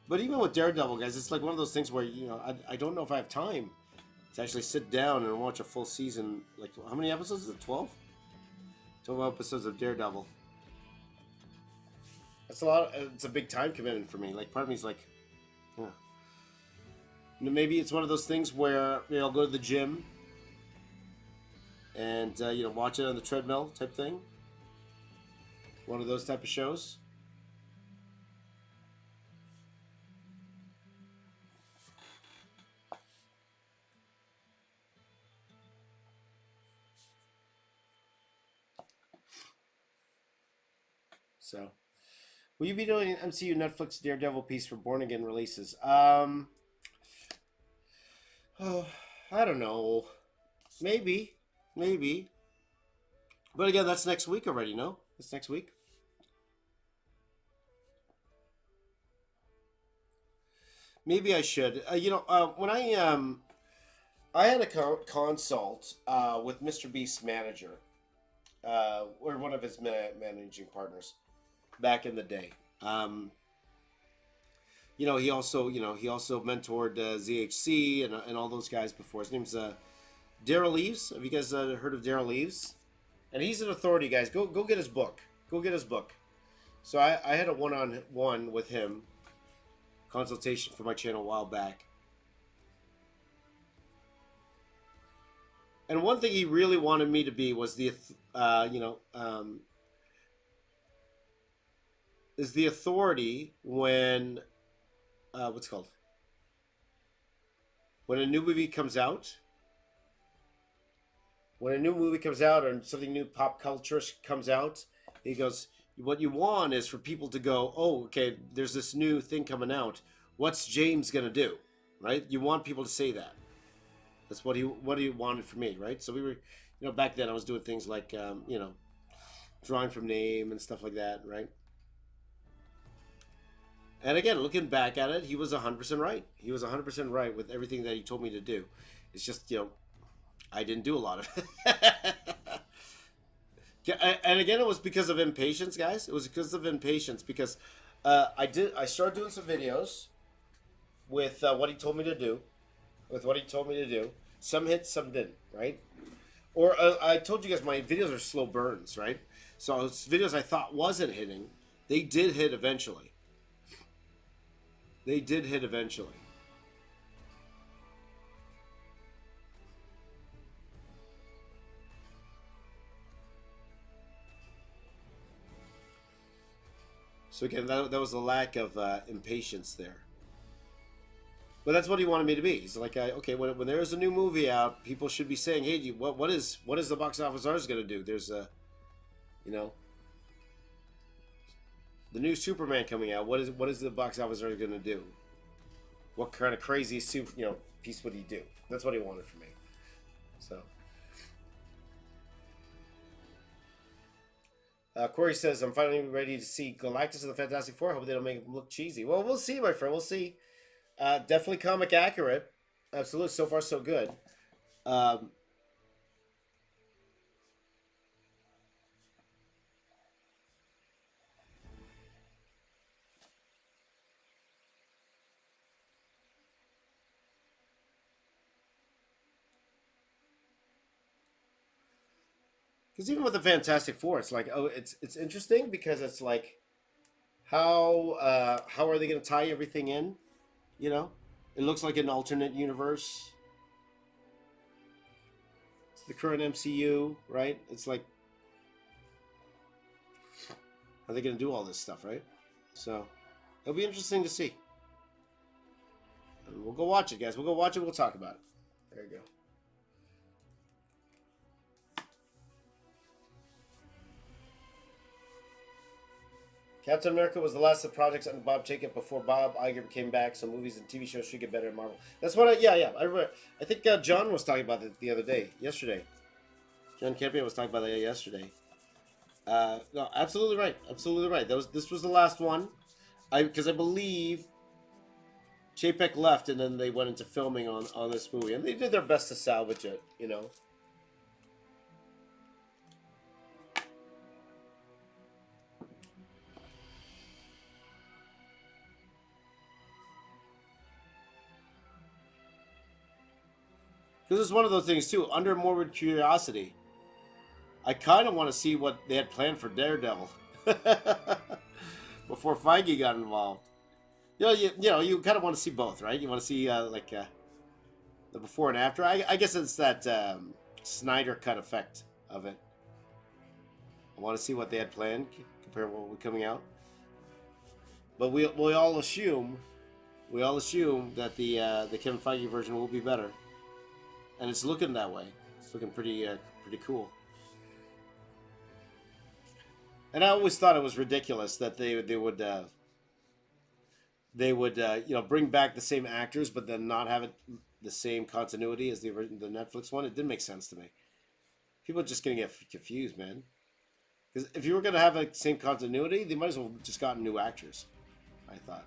But even with Daredevil, guys, it's like one of those things where I don't know if I have time to actually sit down and watch a full season. Like, how many episodes is it? 12? 12 episodes of Daredevil. That's a lot. It's a big time commitment for me. Like part of me's like, yeah. Maybe it's one of those things where I'll go to the gym and watch it on the treadmill type thing. One of those type of shows. So, will you be doing an MCU Netflix Daredevil piece for Born Again releases? Oh, I don't know. Maybe. But again, that's next week already, no? It's next week. Maybe I should. When I had a consult with Mr. Beast's manager, or one of his managing partners, back in the day. He also mentored ZHC and all those guys before. His name's Daryl Leaves. Have you guys heard of Daryl Leaves? And he's an authority, guys. Go get his book. Go get his book. So I had a one-on-one with him, consultation for my channel a while back. And one thing he really wanted me to be was is the authority when what's it called? When a new movie comes out. When a new movie comes out or something new pop culture comes out, he goes, what you want is for people to go, oh, okay, there's this new thing coming out. What's James going to do? Right? You want people to say that. That's what he wanted from me, right? So we were, back then I was doing things like, drawing from name and stuff like that, right? And again, looking back at it, he was 100% right. He was 100% right with everything that he told me to do. It's just, I didn't do a lot of it. And again, it was because of impatience, guys. It was because of impatience because I started doing some videos with what he told me to do. Some hit, some didn't, right? Or I told you guys my videos are slow burns, right? So videos I thought wasn't hitting, they did hit eventually. So again, that was a lack of impatience there. But that's what he wanted me to be. He's like, okay, when there's a new movie out, people should be saying, hey, what is the box office ours going to do? There's the new Superman coming out. What is the box office ours going to do? What kind of crazy piece would he do? That's what he wanted from me. So. Corey says, I'm finally ready to see Galactus and the Fantastic Four. I hope they don't make him look cheesy. Well, we'll see, my friend. We'll see. Definitely comic accurate. Absolutely. So far, so good. Because even with the Fantastic Four, it's like, it's interesting because it's like, how are they going to tie everything in? It looks like an alternate universe. It's the current MCU, right? It's like, how are they going to do all this stuff, right? So, it'll be interesting to see. And we'll go watch it, guys. We'll go watch it. We'll talk about it. There you go. Captain America was the last of the projects under Bob Chapek before Bob Iger came back, so movies and TV shows should get better at Marvel. That's what I think John was talking about it yesterday. John Campion was talking about that yesterday. No, absolutely right. This was the last one. Because I believe Chapek left and then they went into filming on this movie. And they did their best to salvage it, Because it's one of those things, too. Under morbid curiosity, I kind of want to see what they had planned for Daredevil. before Feige got involved. You kind of want to see both, right? You want to see the before and after. I guess it's that Snyder cut effect of it. I want to see what they had planned compared to what was coming out. But we all assume that the Kevin Feige version will be better, and it's looking that way. It's looking pretty cool. And I always thought it was ridiculous that they would bring back the same actors, but then not have it the same continuity as the Netflix one. It didn't make sense to me. People are just gonna get confused, man. Because if you were gonna have the same continuity, they might as well just gotten new actors. I thought.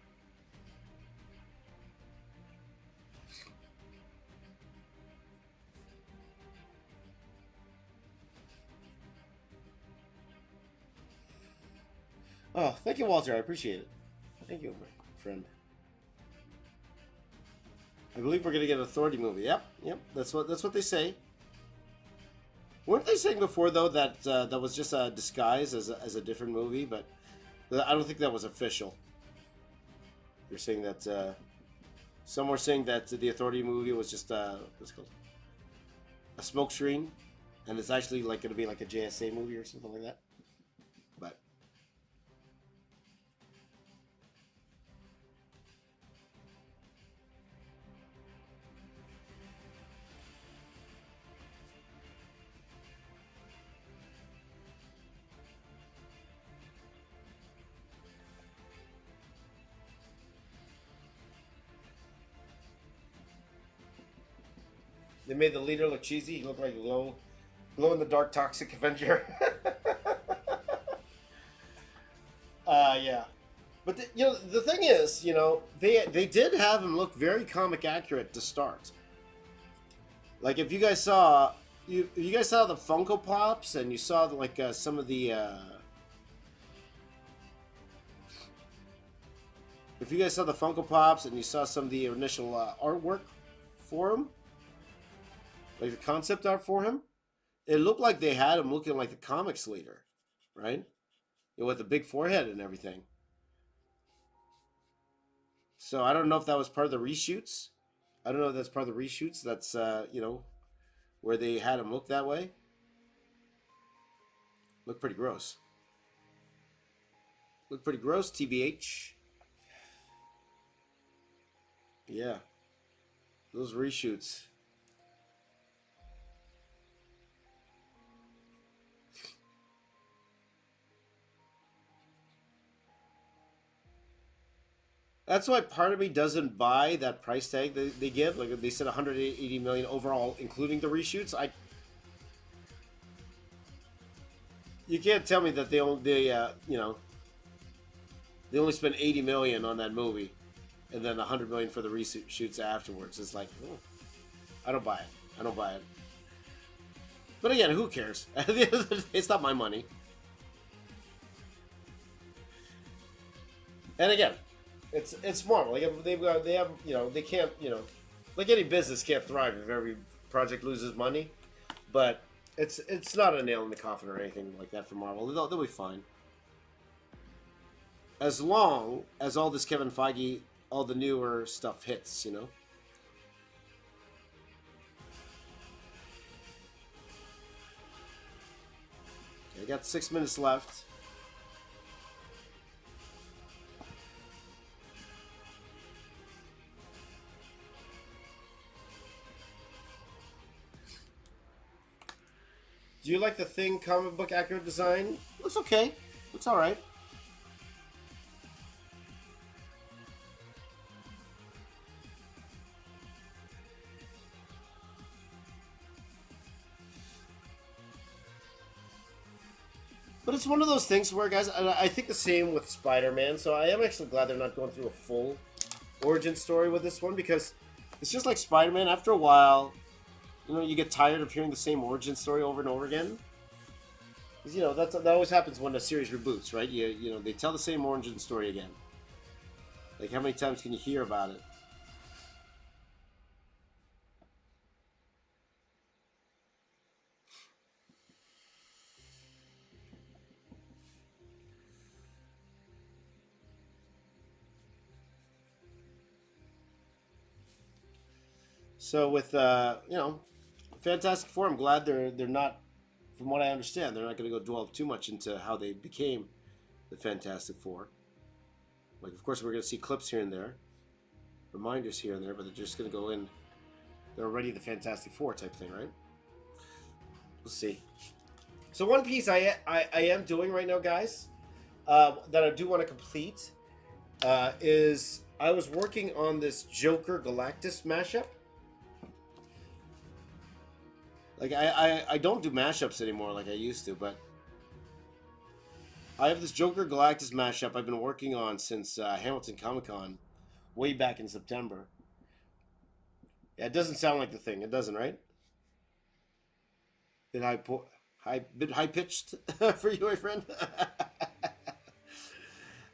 Oh, thank you, Walter. I appreciate it. Thank you, my friend. I believe we're gonna get an Authority movie. Yep. That's what they say. Weren't they saying before though that that was just a disguise as a different movie? But I don't think that was official. They're saying that some were saying that the Authority movie was just what's it called, a smokescreen, and it's actually like going to be like a JSA movie or something like that. But they made the leader look cheesy. He looked like a glow in the dark toxic Avenger. Yeah. But the thing is, they did have him look very comic accurate to start. Like if you guys saw, you guys saw the Funko Pops and you saw like some of the. If you guys saw the Funko Pops and you saw some of the initial artwork for him, like the concept art for him, it looked like they had him looking like the comics leader, right? With the big forehead and everything. So I don't know if that was part of the reshoots. I don't know if that's part of the reshoots. That's where they had him look that way. Look pretty gross. Look pretty gross, TBH. Yeah. Those reshoots. That's why part of me doesn't buy that price tag they give. Like they said, 180 million overall, including the reshoots. You can't tell me that they only spent 80 million on that movie, and then 100 million for the reshoots afterwards. It's like, oh, I don't buy it. I don't buy it. But again, who cares? At the end of the day, it's not my money. And again, it's Marvel. Like they have they can't like any business can't thrive if every project loses money, but it's not a nail in the coffin or anything like that for Marvel. They'll be fine as long as all this Kevin Feige, all the newer stuff hits. Okay, I got 6 minutes left. Do you like the Thing comic book accurate design? Looks okay. Looks alright. But it's one of those things where, guys, I think the same with Spider-Man, so I am actually glad they're not going through a full origin story with this one, because it's just like Spider-Man. After a while, you get tired of hearing the same origin story over and over again. Because, that always happens when a series reboots, right? They tell the same origin story again. Like, how many times can you hear about it? So with Fantastic Four, I'm glad they're not, from what I understand, they're not going to go delve too much into how they became the Fantastic Four. Like, of course, we're going to see clips here and there, reminders here and there, but they're just going to go in. They're already the Fantastic Four type thing, right? We'll see. So one piece I am doing right now, guys, that I do want to complete is I was working on this Joker Galactus mashup. Like I don't do mashups anymore like I used to, but I have this Joker Galactus mashup I've been working on since Hamilton Comic Con, way back in September. Yeah, it doesn't sound like the thing. It doesn't, right? Bit high pitched for you, my friend.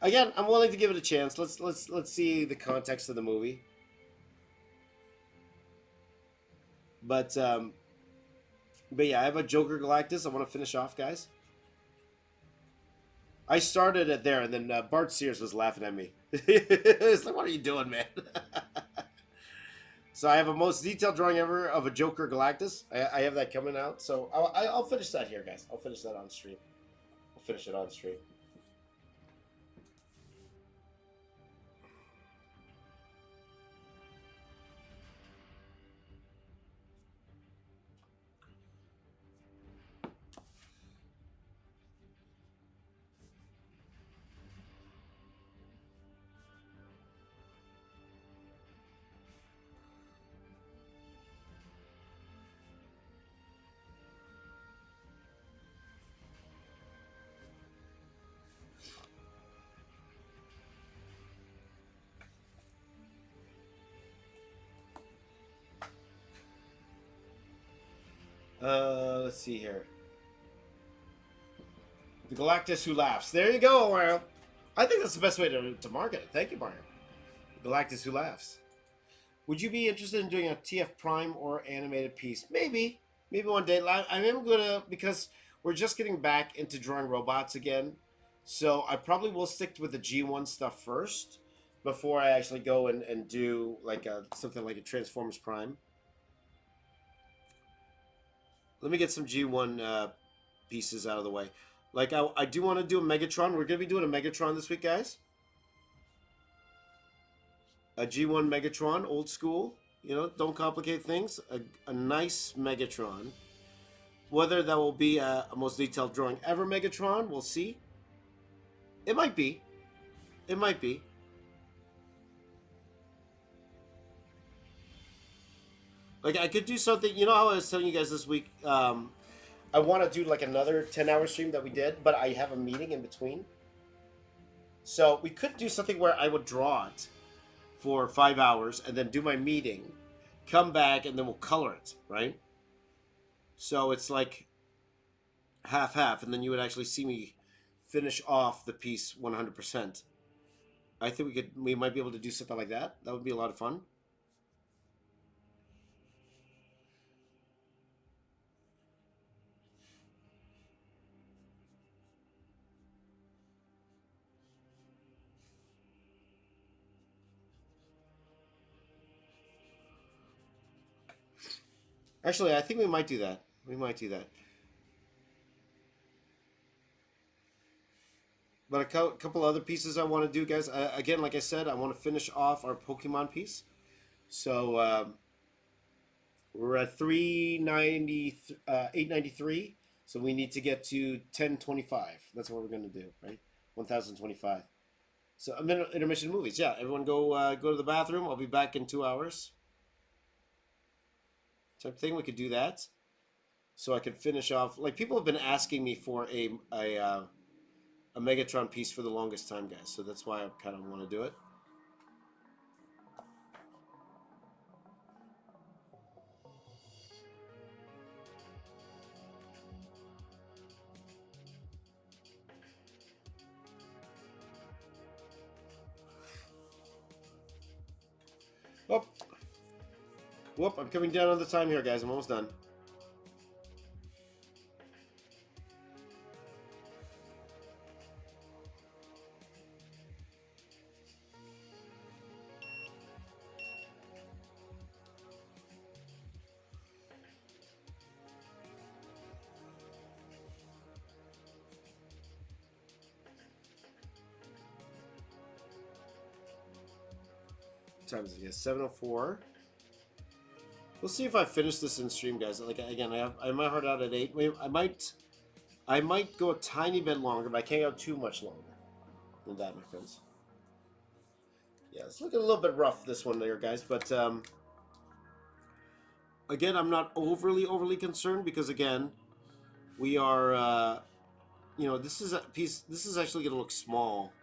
Again, I'm willing to give it a chance. Let's see the context of the movie. But yeah, I have a Joker Galactus. I want to finish off, guys. I started it there, and then Bart Sears was laughing at me. It's like, "What are you doing, man?" So I have a most detailed drawing ever of a Joker Galactus. I have that coming out, so I'll finish that here, guys. I'll finish that on stream. I'll finish it on stream. Let's see here. The Galactus who laughs. There you go, Mario. I think that's the best way to market it. Thank you, Mario. The Galactus who laughs. Would you be interested in doing a TF Prime or animated piece? Maybe. Maybe one day. I am going to, because we're just getting back into drawing robots again. So I probably will stick with the G1 stuff first before I actually go and do like something like a Transformers Prime. Let me get some G1 pieces out of the way. Like, I do want to do a Megatron. We're going to be doing a Megatron this week, guys. A G1 Megatron, old school. You know, don't complicate things. A nice Megatron. Whether that will be a most detailed drawing ever Megatron, we'll see. It might be. It might be. Like, I could do something. You know how I was telling you guys this week? I want to do like another 10-hour stream that we did, but I have a meeting in between. So we could do something where I would draw it for 5 hours and then do my meeting, come back, and then we'll color it, right? So it's like half-half, and then you would actually see me finish off the piece 100%. I think we might be able to do something like that. That would be a lot of fun. Actually, I think we might do that. We might do that. But a couple other pieces I want to do, guys. Again, like I said, I want to finish off our Pokemon piece. So we're at 390, 893. So we need to get to 1025. That's what we're going to do, right? 1025. So a minute intermission movies. Yeah, everyone go to the bathroom. I'll be back in 2 hours. Type thing. We could do that. So I could finish off. Like, people have been asking me for a Megatron piece for the longest time, guys. So that's why I kind of want to do it. Whoop. Whoop, I'm coming down on the time here, guys. I'm almost done. time is it? Yeah, 7:04. We'll see if I finish this in stream, guys. Like again, I might heart out at 8. I might go a tiny bit longer, but I can't go too much longer than that, my friends. Yeah, it's looking a little bit rough this one there, guys. But again, I'm not overly concerned because again, we are. You know, this is a piece. This is actually going to look small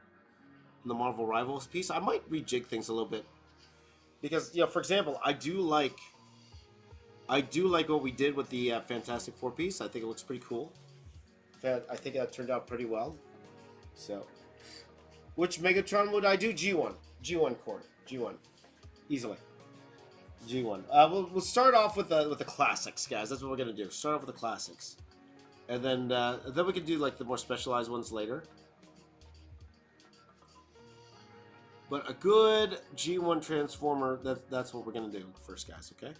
in the Marvel Rivals piece. I might rejig things a little bit because, you know, for example, I do like what we did with the Fantastic Four piece. I think it looks pretty cool. I think that turned out pretty well. So, which Megatron would I do? G1, G1 core, G1, easily. G1. We'll start off with the classics, guys. That's what we're gonna do. Start off with the classics, and then we can do like the more specialized ones later. But a good G1 Transformer, that's what we're gonna do first, guys. Okay.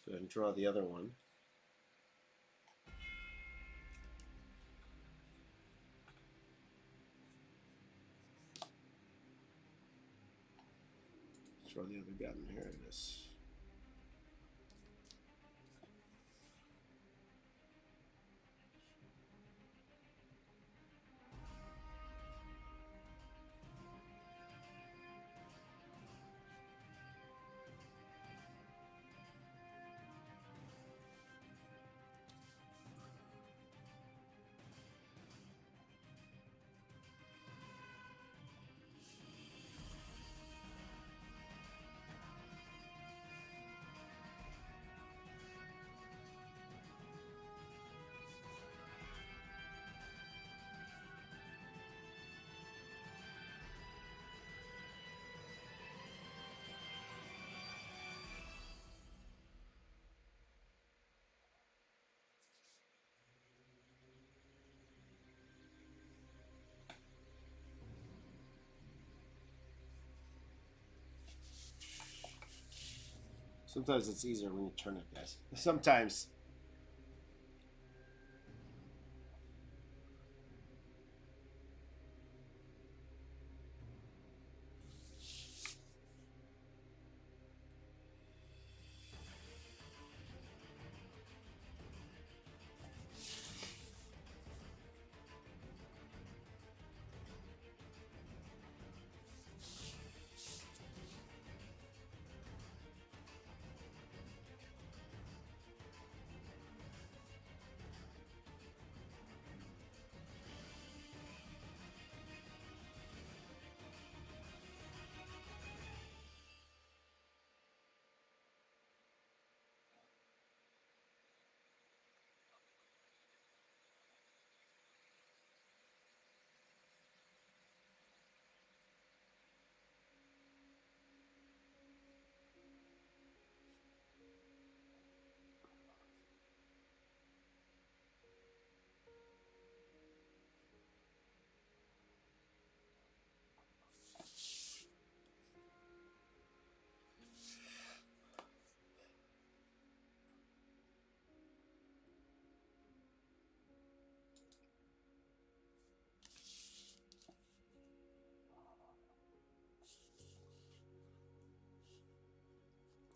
Go ahead and draw the other one. Draw the other gun. Here it is. Sometimes it's easier when you turn it, guys. Sometimes.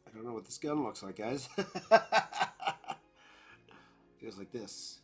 I don't know what this gun looks like, guys. It goes like this.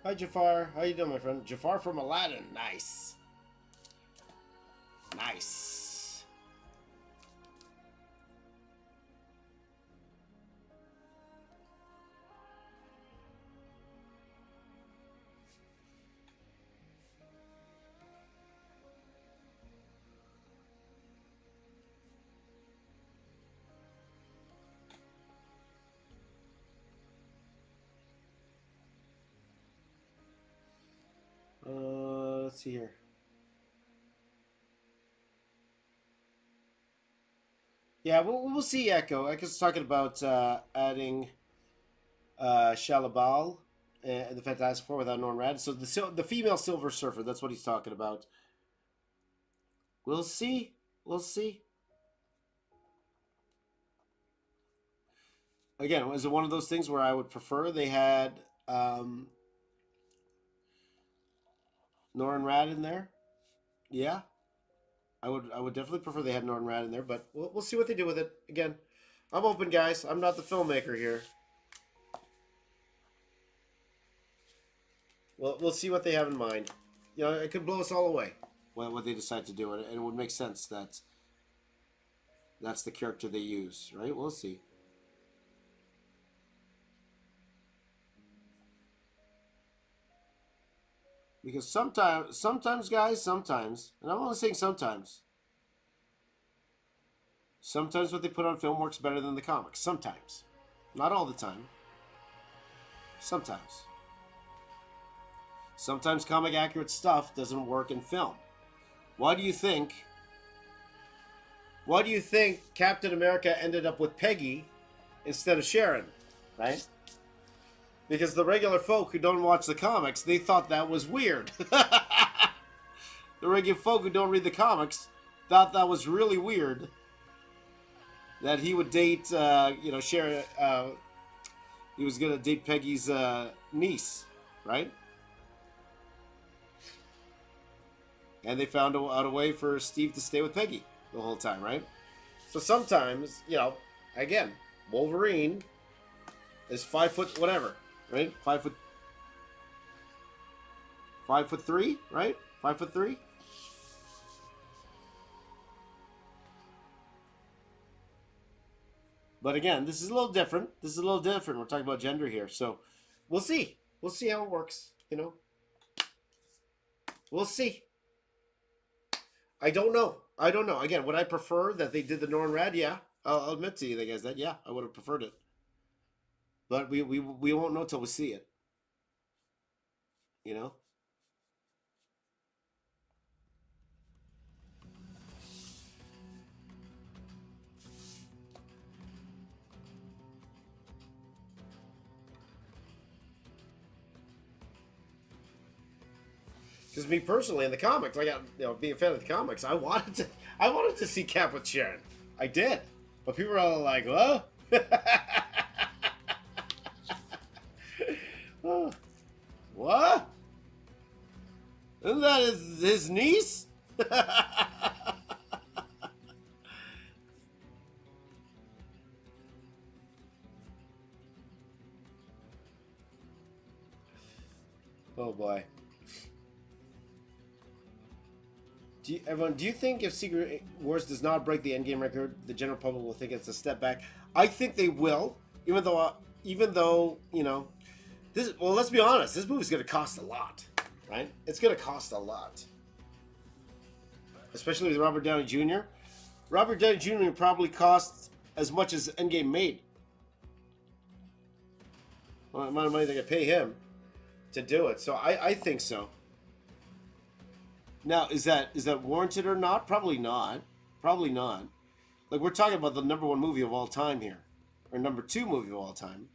Hi, Jafar. How you doing, my friend? Jafar from Aladdin. Nice. Nice. Let's see here. Yeah, we'll see. Echo's talking about adding Shalabal and the Fantastic Four without Norman Rad. So the female Silver Surfer. That's what he's talking about. We'll see. We'll see. Again, was it one of those things where I would prefer they had Norrin Rad in there? Yeah, I would definitely prefer they had Norrin Rad in there, but we'll see what they do with it. Again, I'm open, guys. I'm not the filmmaker here. We'll see what they have in mind. You know, it could blow us all away what they decide to do, and it would make sense that that's the character they use, right? We'll see. Because sometimes, guys, sometimes, and I'm only saying sometimes what they put on film works better than the comics. Sometimes. Not all the time. Sometimes. Sometimes comic accurate stuff doesn't work in film. Why do you think Captain America ended up with Peggy instead of Sharon? Right? Because the regular folk who don't watch the comics, they thought that was weird. The regular folk who don't read the comics thought that was really weird. That he would date, Sharon. He was gonna date Peggy's niece, right? And they found out a way for Steve to stay with Peggy the whole time, right? So sometimes, again, Wolverine is 5 foot whatever, right? 5'3", right? 5'3". But again, this is a little different. We're talking about gender here, so we'll see. We'll see how it works. We'll see. I don't know. Again, would I prefer that they did the Norn Rad? Yeah, I'll admit to you guys that. Yeah, I would have preferred it. But we won't know till we see it. You know. Because me personally, in the comics, being a fan of the comics, I wanted to see Cap with Sharon. I did, but people were all like, "What? What? Isn't that his niece?" Oh boy. Do you think if Secret Wars does not break the Endgame record, the general public will think it's a step back? I think they will, even though this. Well, let's be honest. This movie's going to cost a lot, right? It's going to cost a lot, especially with Robert Downey Jr. Robert Downey Jr. probably costs as much as Endgame made. Well, the amount of money they're going to pay him to do it. So I think so. Now, is that warranted or not? Probably not. Probably not. Like, we're talking about the #1 movie of all time here, or #2 movie of all time.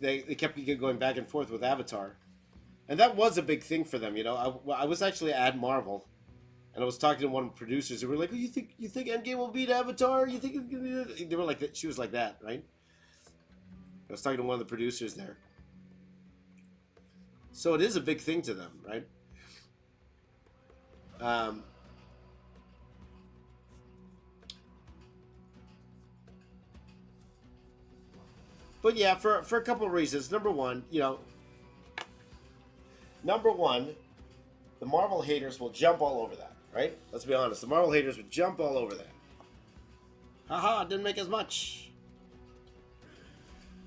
They kept going back and forth with Avatar, and that was a big thing for them. I was actually at Marvel, and I was talking to one of the producers, and we were like, "You think Endgame will beat Avatar? You think?" They were like, she was like that, right? I was talking to one of the producers there, so it is a big thing to them, right? Um, but yeah, for a couple of reasons. Number one, Number one, the Marvel haters will jump all over that, right? Let's be honest. The Marvel haters would jump all over that. Haha, didn't make as much.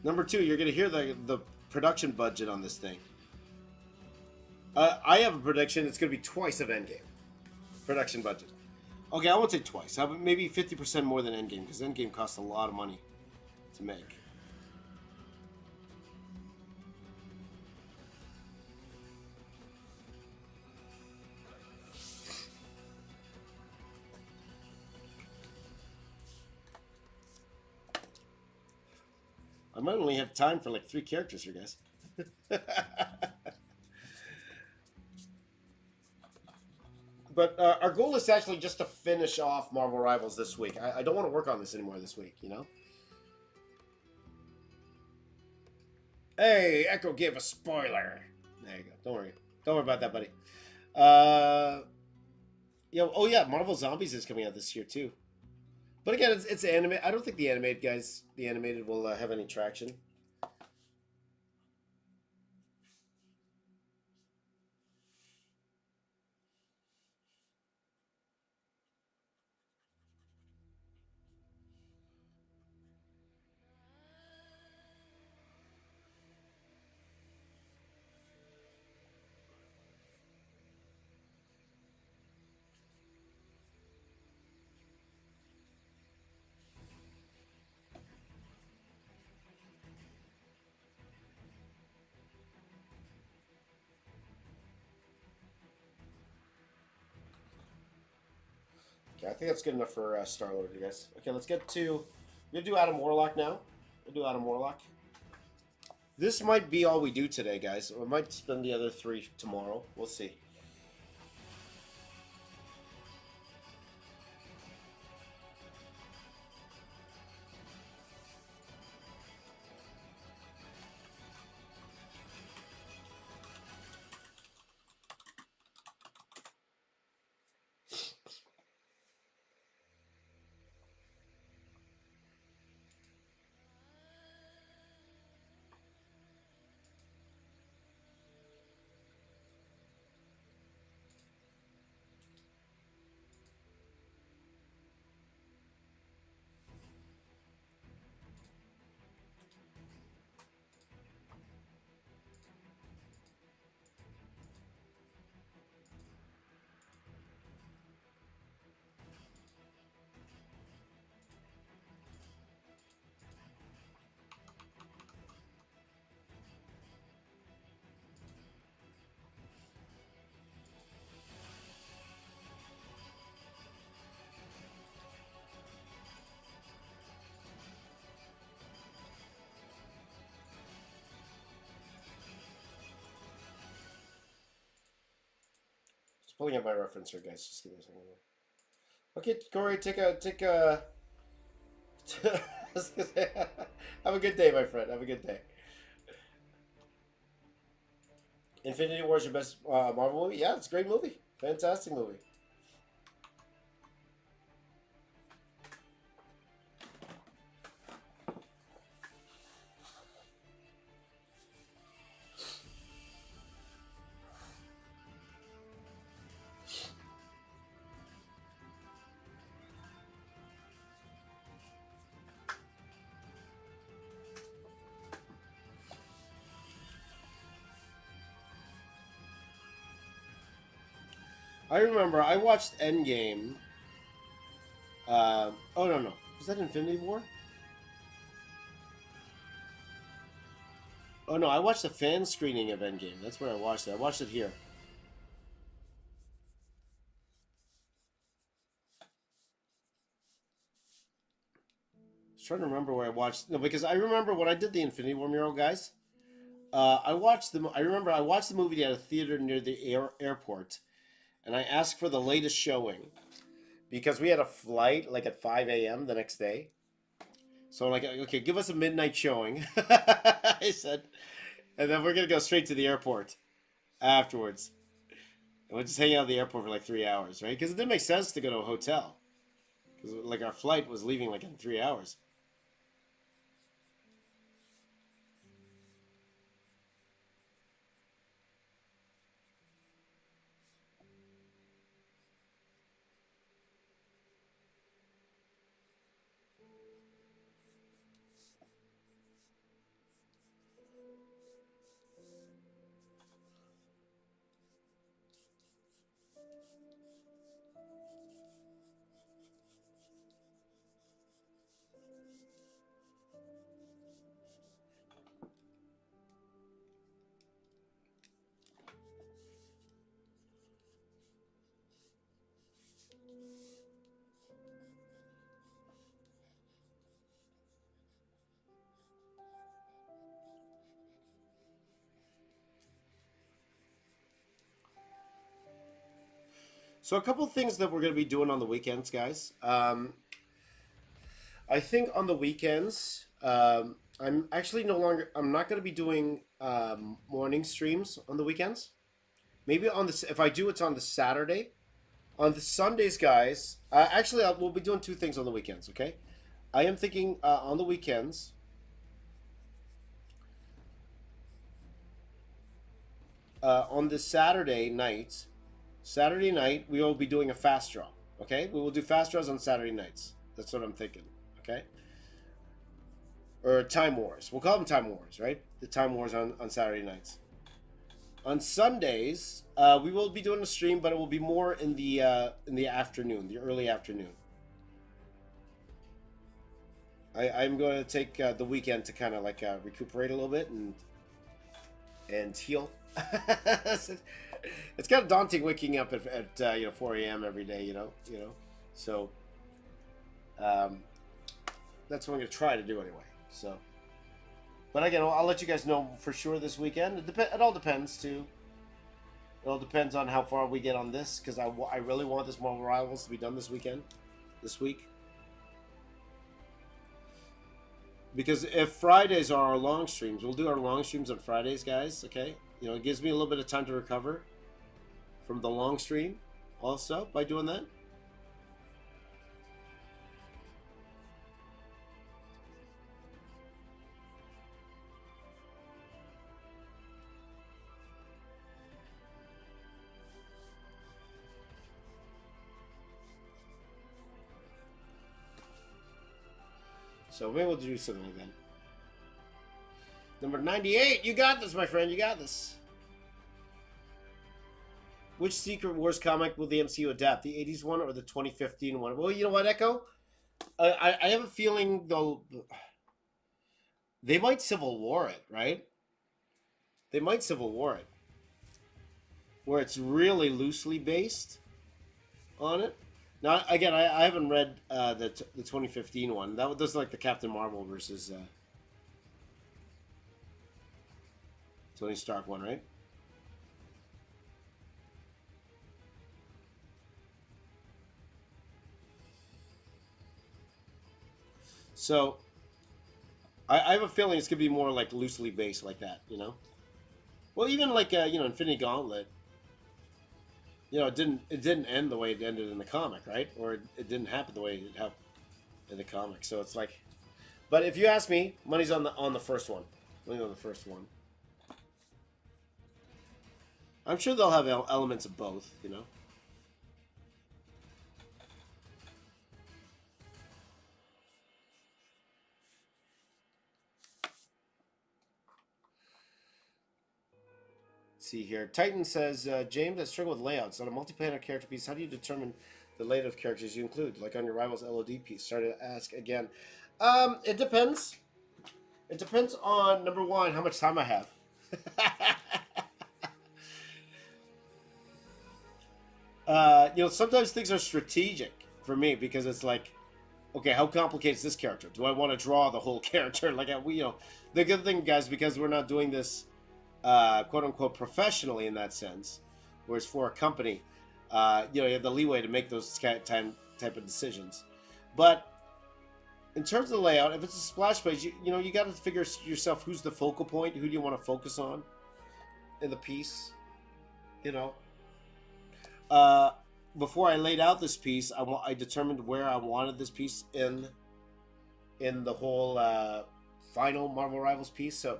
Number two, you're going to hear the production budget on this thing. I have a prediction. It's going to be twice of Endgame. Production budget. Okay, I won't say twice. Maybe 50% more than Endgame, because Endgame costs a lot of money to make. I might only have time for like 3 characters here, guys. But our goal is actually just to finish off Marvel Rivals this week. I don't want to work on this anymore this week, you know? Hey, Echo gave a spoiler. There you go. Don't worry. Don't worry about that, buddy. Oh yeah, Marvel Zombies is coming out this year too. But again, it's anime. I don't think the animated will have any traction. Okay, I think that's good enough for Star-Lord, you guys. Okay, let's get to... We're going to do Adam Warlock now. We'll do Adam Warlock. This might be all we do today, guys. We might spend the other 3 tomorrow. We'll see. Just pulling up my reference here, guys. Just give me a second. Okay, Corey, take a... Have a good day, my friend. Have a good day. Infinity War is your best Marvel movie? Yeah, it's a great movie. Fantastic movie. I remember I watched Endgame. Oh no, was that Infinity War? Oh no, I watched the fan screening of Endgame. That's where I watched it. I watched it here. I was trying to remember where I watched. No, because I remember when I did the Infinity War mural, guys. I watched the. I remember I watched the movie at a theater near the airport, and I asked for the latest showing because we had a flight like at 5 a.m. the next day. So I'm like, okay, give us a midnight showing. I said, and then we're gonna go straight to the airport afterwards. And we'll just hang out at the airport for like 3 hours, right? Because it didn't make sense to go to a hotel. Because like our flight was leaving like in 3 hours. So a couple of things that we're going to be doing on the weekends, guys. I think on the weekends, I'm actually no longer. I'm not going to be doing morning streams on the weekends. Maybe on this, if I do, it's on the Saturday. On the Sundays, guys. Actually, we'll be doing two things on the weekends. Okay, I am thinking on the weekends. On the Saturday night, we will be doing a fast draw. Okay, we will do fast draws on Saturday nights. That's what I'm thinking. Okay, or time wars. We'll call them time wars, right? The time wars on Saturday nights. On Sundays, we will be doing a stream, but it will be more in the afternoon, the early afternoon. I'm going to take the weekend to kind of like recuperate a little bit and heal. It's kind of daunting waking up at 4 a.m. every day, So that's what I'm going to try to do anyway. So, but again, I'll let you guys know for sure this weekend. It all depends too. It all depends on how far we get on this, because I really want this Marvel Rivals to be done this week. Because if Fridays are our long streams, we'll do our long streams on Fridays, guys. Okay, it gives me a little bit of time to recover from the long stream, also by doing that. So maybe we'll do something like that. Number 98, you got this, my friend. You got this. Which Secret Wars comic will the MCU adapt? The 80s one or the 2015 one? Well, you know what, Echo? I have a feeling, though, they might Civil War it, right? They might Civil War it. Where it's really loosely based on it. Now, again, I haven't read the 2015 one. That was like the Captain Marvel versus Tony Stark one, right? So, I have a feeling it's going to be more like loosely based like that, Well, even like, Infinity Gauntlet, it didn't end the way it ended in the comic, right? Or it didn't happen the way it happened in the comic. So it's like, but if you ask me, money's on the first one. Money's on the first one. I'm sure they'll have elements of both, See here. Titan says, James, I struggle with layouts. On a multiplayer character piece, how do you determine the layout of characters you include? Like on your Rivals LOD piece. Sorry to ask again. It depends. It depends on, number one, how much time I have. Sometimes things are strategic for me because it's like, okay, how complicated is this character? Do I want to draw the whole character? Like, the good thing, guys, because we're not doing this quote unquote professionally in that sense, whereas for a company, you have the leeway to make those type of decisions. But in terms of the layout, if it's a splash page, you got to figure yourself who's the focal point, who do you want to focus on in the piece, Before I laid out this piece, I determined where I wanted this piece in the whole final Marvel Rivals piece. So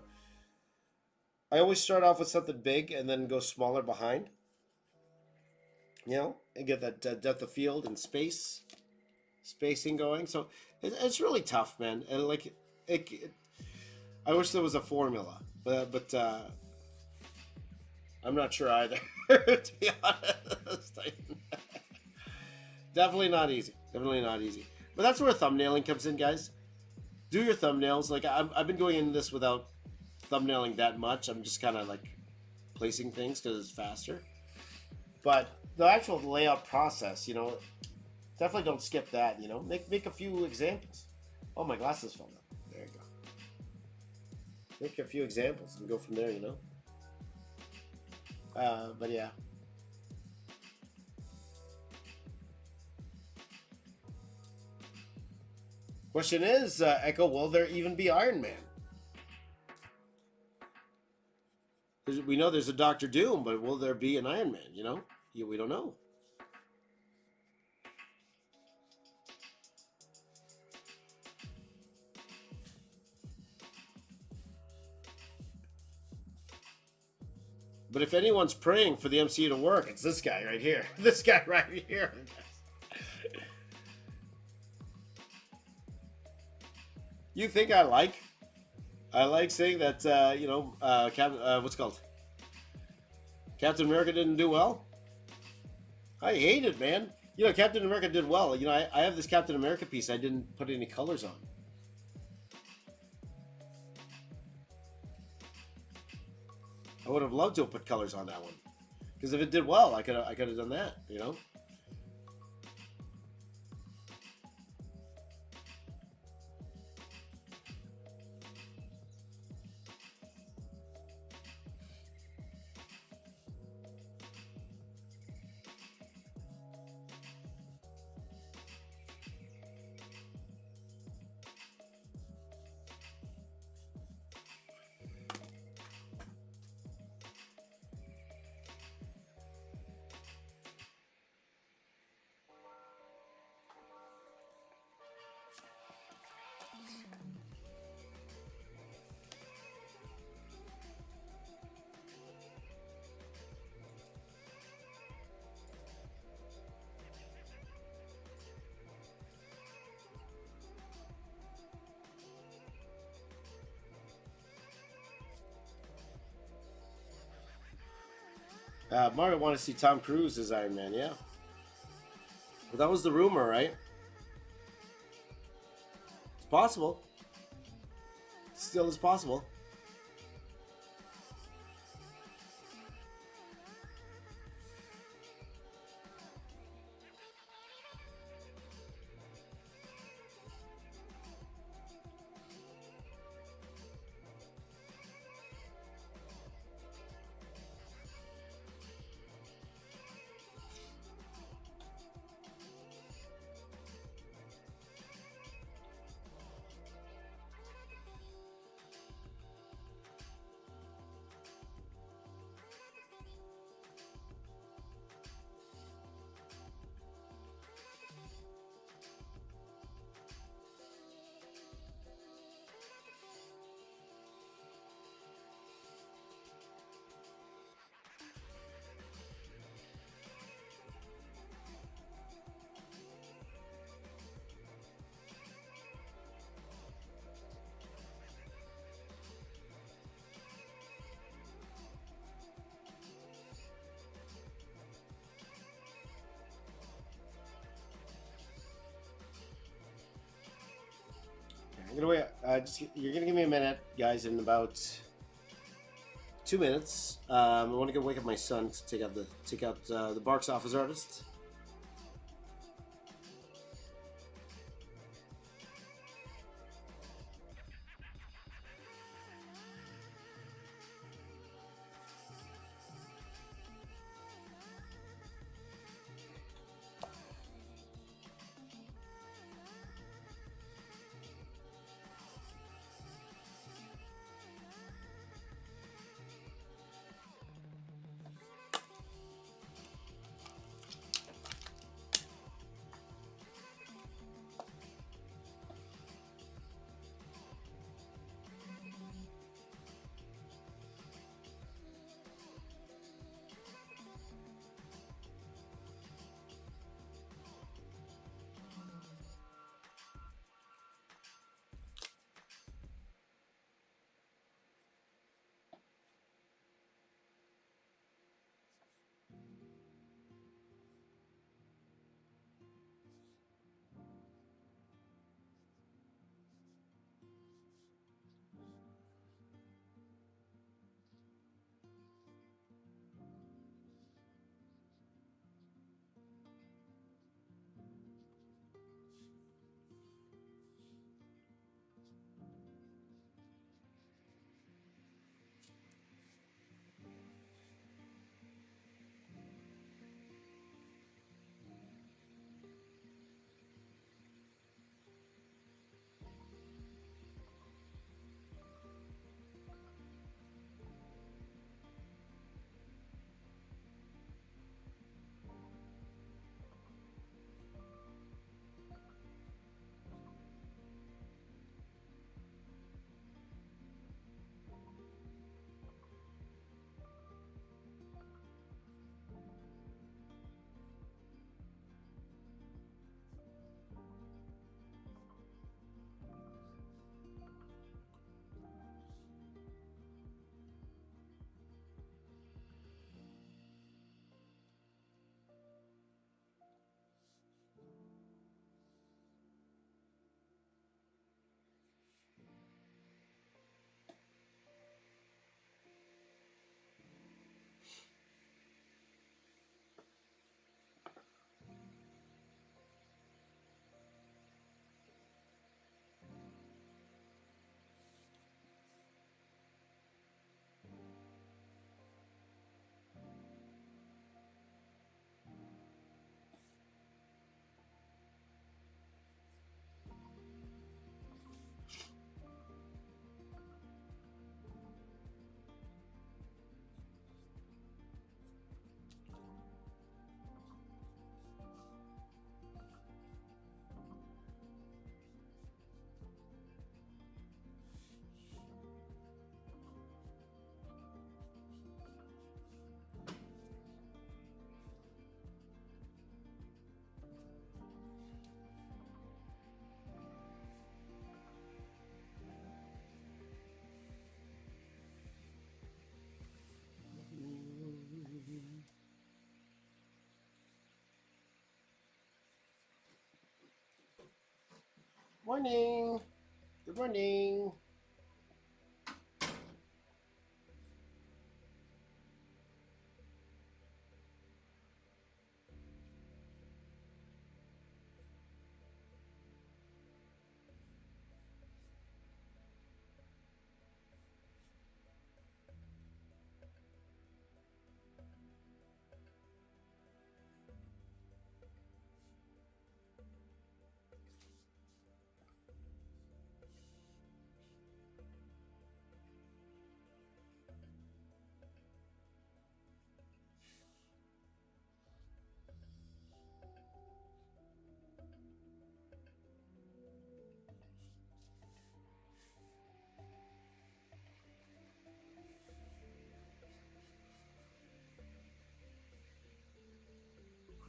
I always start off with something big and then go smaller behind, and get that depth of field and spacing going. So it's really tough, man. And like, I wish there was a formula, but I'm not sure either. To be honest, definitely not easy. Definitely not easy. But that's where thumbnailing comes in, guys. Do your thumbnails. Like I've been going into this without thumbnailing that much. I'm just kind of like placing things because it's faster. But the actual layout process, definitely don't skip that. Make a few examples. Oh, my glasses fell down. There you go. Make a few examples and go from there. But yeah. Question is, Echo, will there even be Iron Man? We know there's a Doctor Doom, but will there be an Iron Man? You know, we don't know. But if anyone's praying for the MCU to work, it's this guy right here. This guy right here. You think I like? I like saying that, what's it called? Captain America didn't do well? I hate it, man. You know, Captain America did well. You know, I have this Captain America piece I didn't put any colors on. I would have loved to have put colors on that one. Because if it did well, I could have done that, you know? Mario wanted to see Tom Cruise as Iron Man, yeah. But that was the rumor, right? It's possible. Still is possible. I'm gonna wait. You're gonna give me a minute, guys. In about 2 minutes, I want to go wake up my son to take out the box office artist. Morning. Good morning.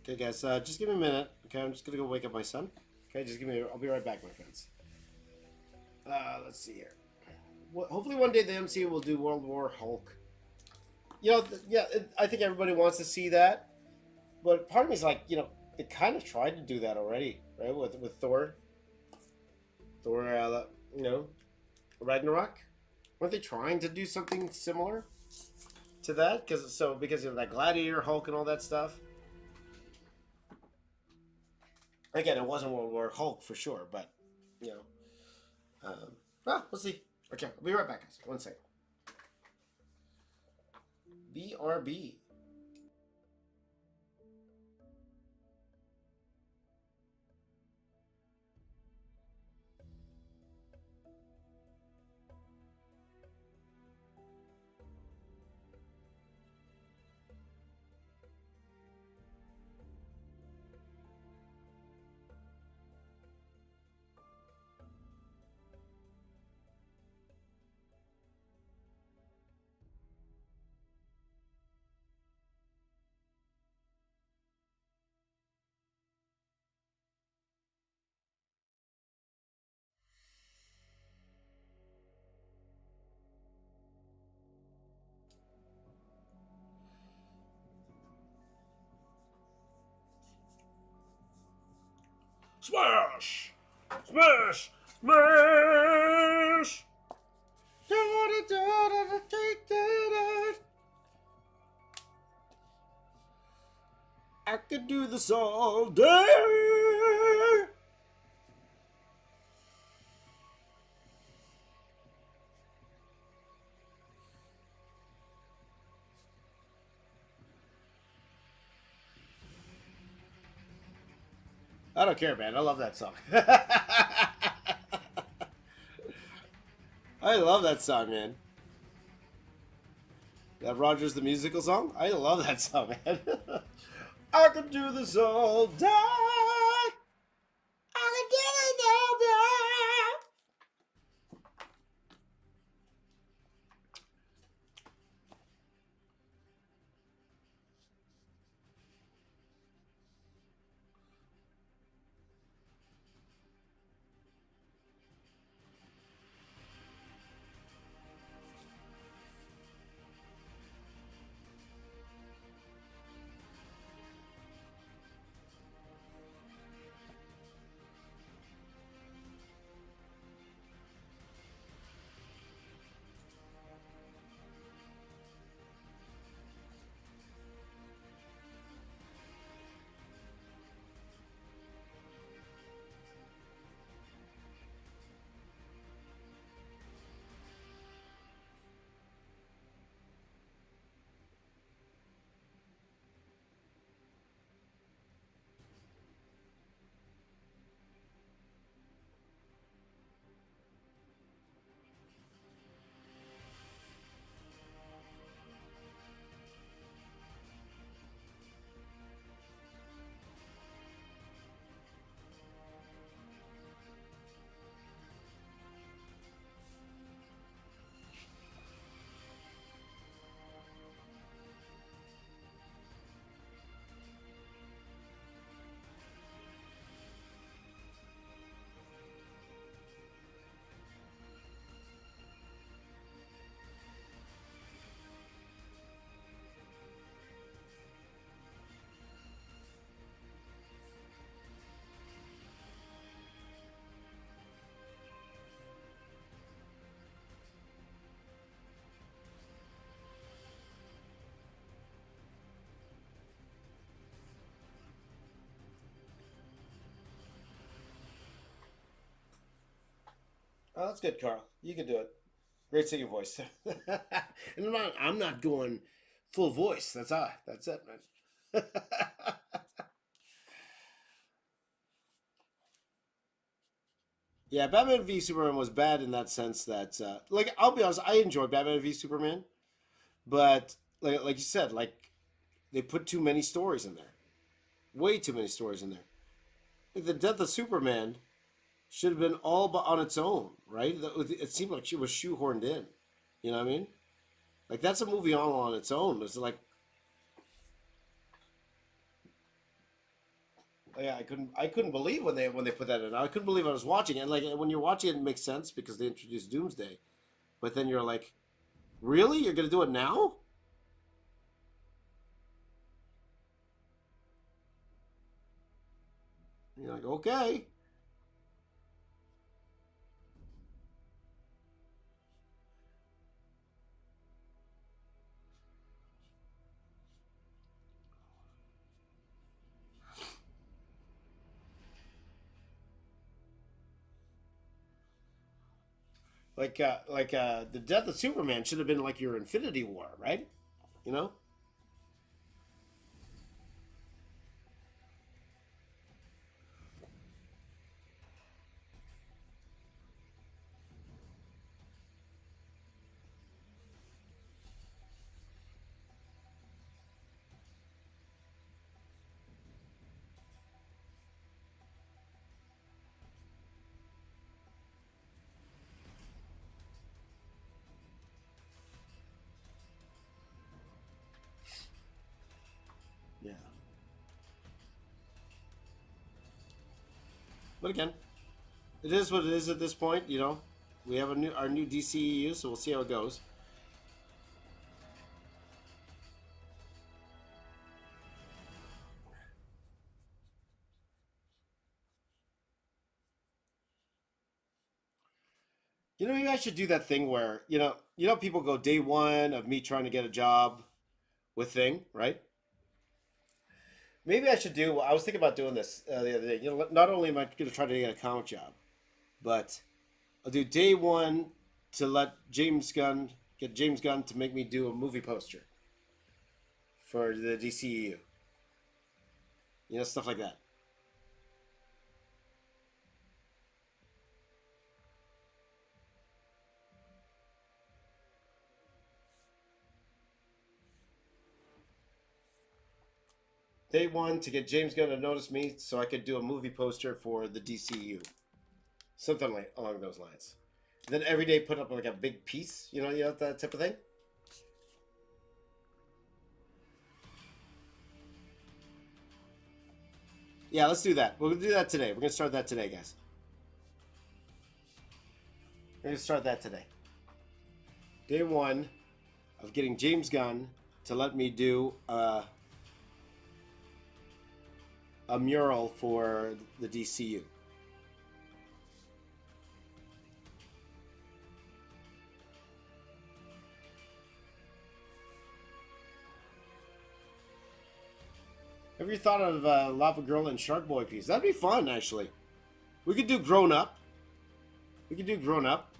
Okay, guys, just give me a minute. Okay, I'm just gonna go wake up my son. Okay, just give me. I'll be right back, my friends. Let's see here. Hopefully, one day the MCU will do World War Hulk. Yeah, I think everybody wants to see that, but part of me is like, they kind of tried to do that already, right? With Thor, Thor, you know, Ragnarok. Weren't they trying to do something similar to that? Because of that Gladiator Hulk and all that stuff. Again, it wasn't World War Hulk for sure, but you know, we'll see. Okay, I'll be right back, guys. One second. BRB. Smash! Smash! Smash! I could do this all day. I don't care, man. I love that song. I love that song, man. That Rogers the Musical song? I love that song, man. I could do this all day. I could do this all day. Oh, that's good, Carl. You can do it. Great singing voice. And I'm not going full voice. That's it, man. Yeah, Batman v Superman was bad in that sense that, like, I'll be honest, I enjoyed Batman v Superman, but like you said, like they put too many stories in there, way too many stories in there. Like the death of Superman should have been all but on its own, right? It seemed like she was shoehorned in. You know what I mean? Like that's a movie all on its own. It's like, yeah, I couldn't believe when they put that in. I couldn't believe I was watching it. Like when you're watching it, it makes sense because they introduced Doomsday, but then you're like, really? You're gonna do it now? And you're like, okay. Like the death of Superman should have been like your Infinity War, right? You know? Yeah. But again, it is what it is at this point. You know, we have our new DCEU, so we'll see how it goes. You know, maybe I should do that thing where people go day one of me trying to get a job with thing, right? Maybe I should do. I was thinking about doing this the other day. You know, not only am I going to try to get a comic job, but I'll do day one to let James Gunn to make me do a movie poster for the DCEU. You know, stuff like that. Day one to get James Gunn to notice me so I could do a movie poster for the DCU. Something like along those lines. Then every day put up like a big piece, that type of thing. Yeah, let's do that. We're gonna do that today. We're gonna start that today, guys. We're gonna start that today. Day one of getting James Gunn to let me do a mural for the DCU. Have you thought of Lava Girl and Shark Boy piece? That'd be fun, actually. We could do grown up. We could do grown up.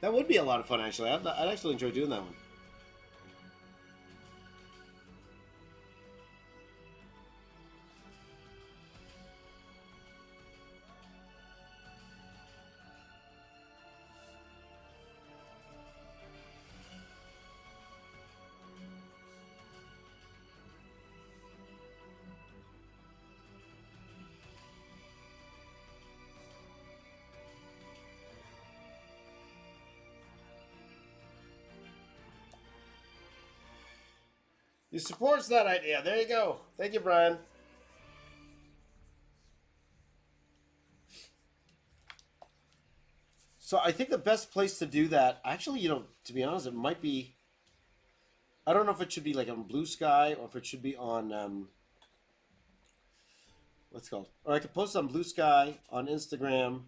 That would be a lot of fun, actually. I'd actually enjoy doing that one. He supports that idea. There you go. Thank you, Brian. So I think the best place to do that, actually, to be honest, it might be. I don't know if it should be like on Blue Sky or if it should be on what's it called. Or I could post on Blue Sky on Instagram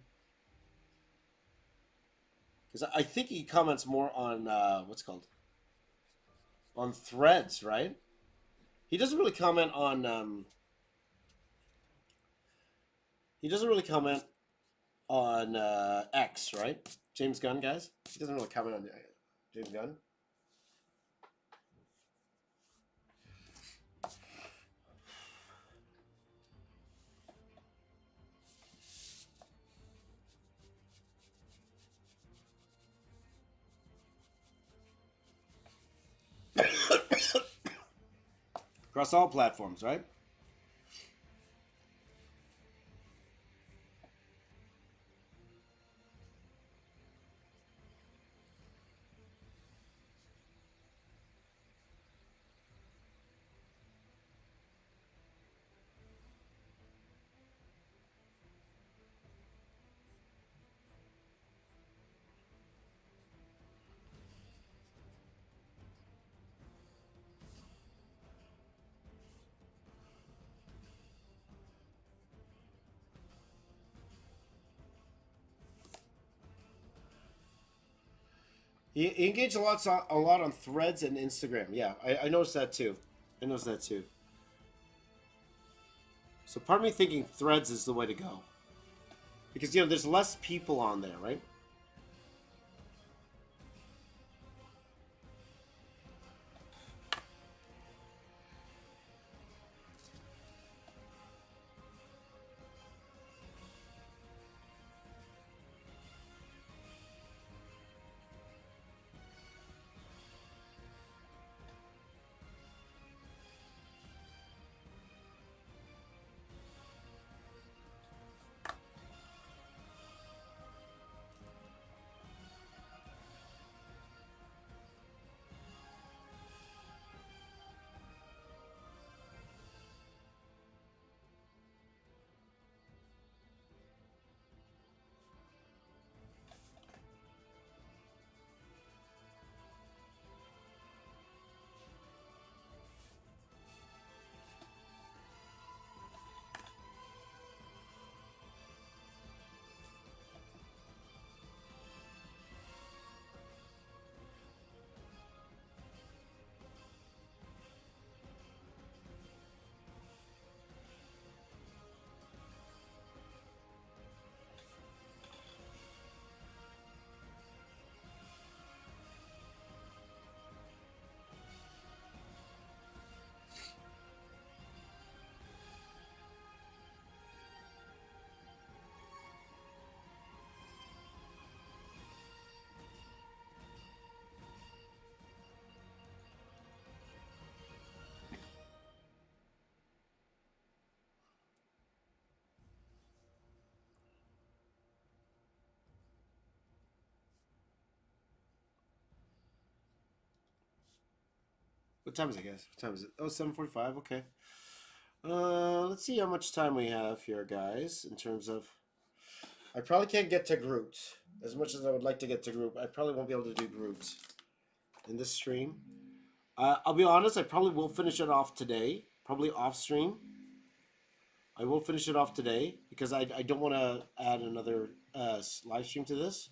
because I think he comments more on what's it called on Threads, right? He doesn't really comment on He doesn't really comment on X, right? James Gunn, guys. He doesn't really comment on James Gunn. Across all platforms, right? He engaged a lot on Threads and Instagram. Yeah, I noticed that too. I noticed that too. So part of me thinking Threads is the way to go, because there's less people on there, right? What time is it, guys? What time is it? Oh, 7:45. Okay. Let's see how much time we have here, guys. In terms of, I probably can't get to groups as much as I would like to get to group. I probably won't be able to do groups in this stream. I'll be honest. I probably will finish it off today. Probably off stream. I will finish it off today because I don't want to add another live stream to this.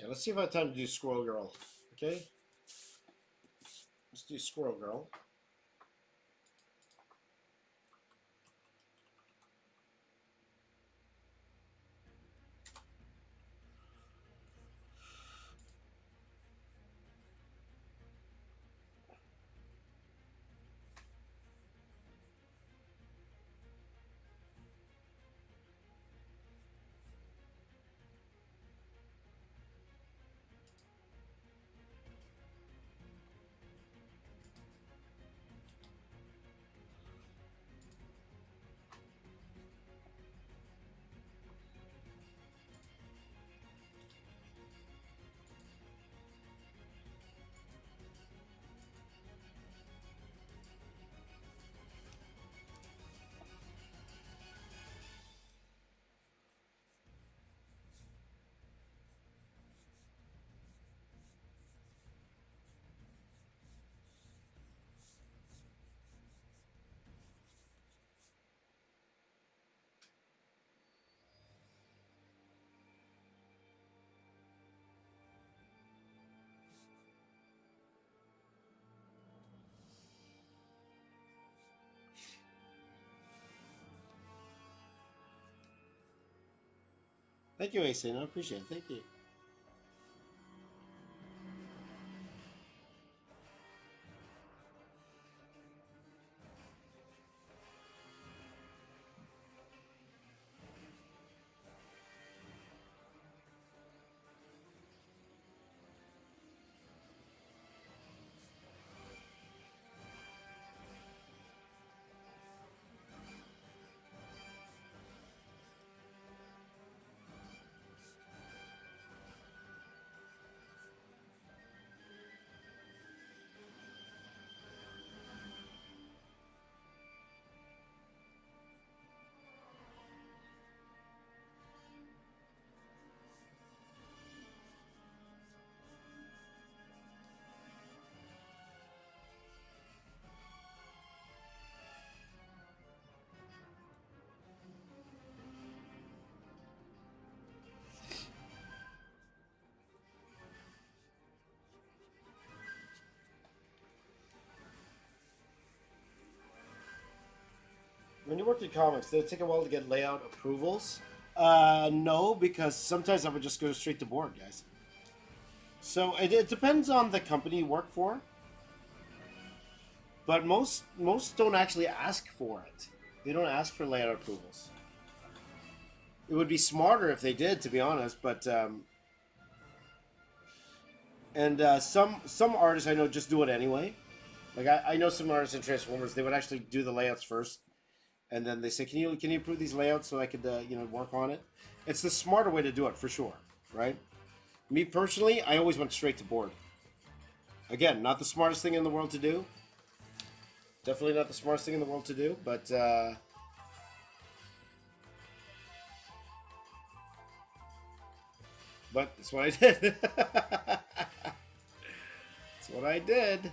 let's see if I have time to do Squirrel Girl. Okay? Let's do Squirrel Girl. Thank you, Ace. I appreciate it. Thank you. When you work in comics, did it take a while to get layout approvals? No, because sometimes I would just go straight to board, guys. So it depends on the company you work for, but most don't actually ask for it. They don't ask for layout approvals. It would be smarter if they did, to be honest. But some artists I know just do it anyway. Like I know some artists in Transformers, they would actually do the layouts first, and then they say, "Can you approve these layouts so I could work on it?" It's the smarter way to do it for sure, right? Me personally, I always went straight to board. Again, not the smartest thing in the world to do. Definitely not the smartest thing in the world to do, but it's what I did. It's what I did.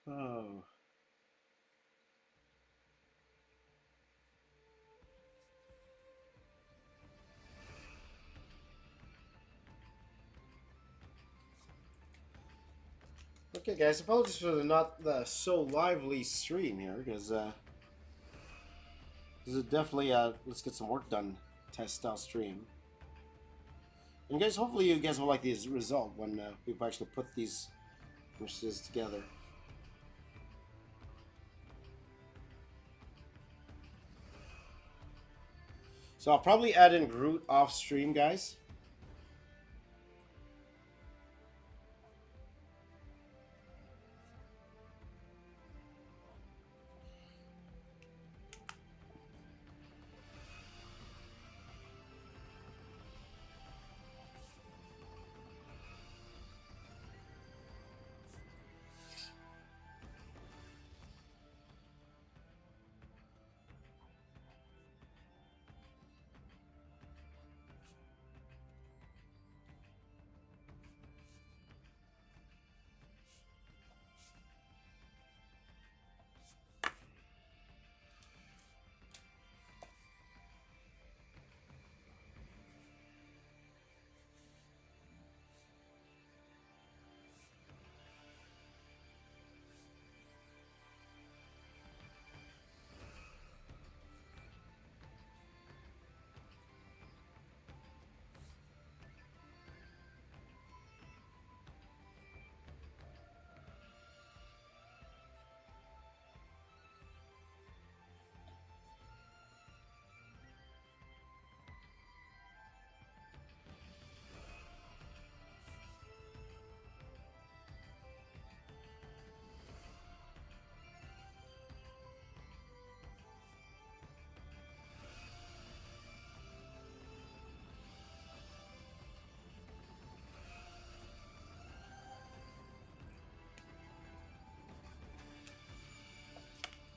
Oh. Okay, guys. Apologies for the not so lively stream here, because this is definitely let's get some work done test style stream. And guys, hopefully you guys will like this result when we actually put these messages together. So I'll probably add in Groot off stream, guys.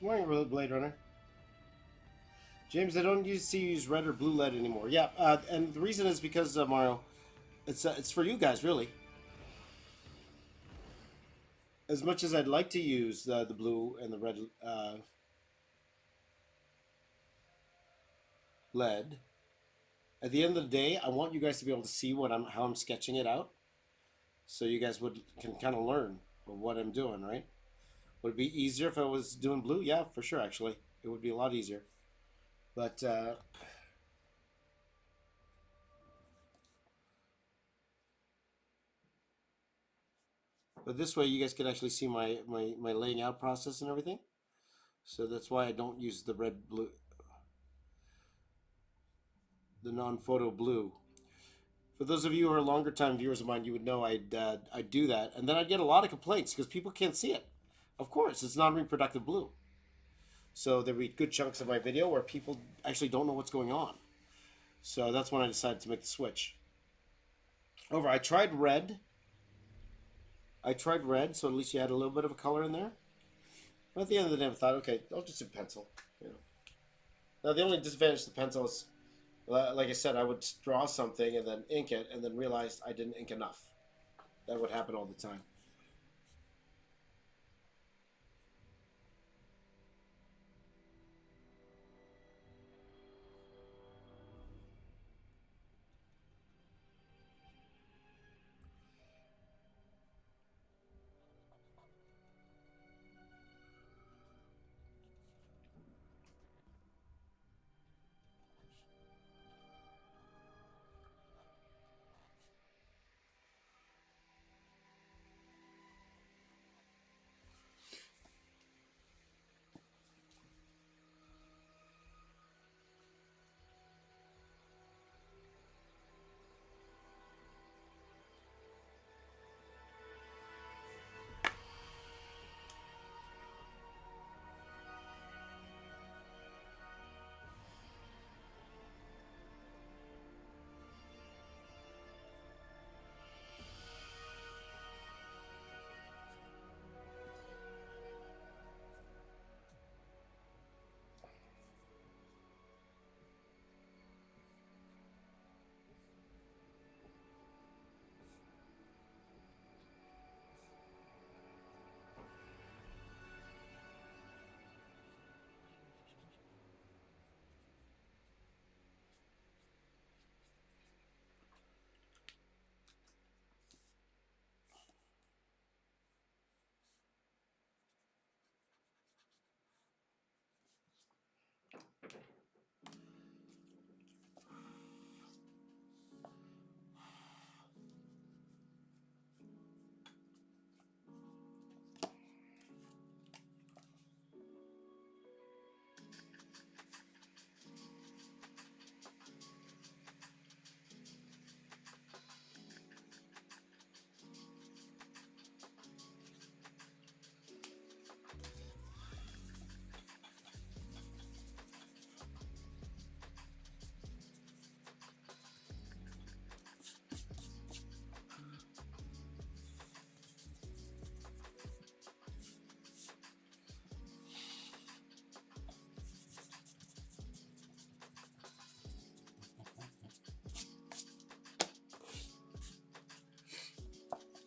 Good morning, Blade Runner. James, I don't see you use red or blue lead anymore. Yeah, and the reason is because Mario, it's for you guys really. As much as I'd like to use the blue and the red lead, at the end of the day, I want you guys to be able to see how I'm sketching it out, so you guys can kind of learn what I'm doing. Right? Would it be easier if I was doing blue? Yeah, for sure. Actually, it would be a lot easier. But this way, you guys can actually see my laying out process and everything. So that's why I don't use the red blue, the non-photo blue. For those of you who are longer time viewers of mine, you would know I'd do that, and then I'd get a lot of complaints because people can't see it. Of course, it's non-reproductive blue. So there'd be good chunks of my video where people actually don't know what's going on. So that's when I decided to make the switch. Over, I tried red. So at least you had a little bit of a color in there. But at the end of the day, I thought, okay, I'll just do pencil. You know. Now the only disadvantage to pencil is, like I said, I would draw something and then ink it, and then realized I didn't ink enough. That would happen all the time.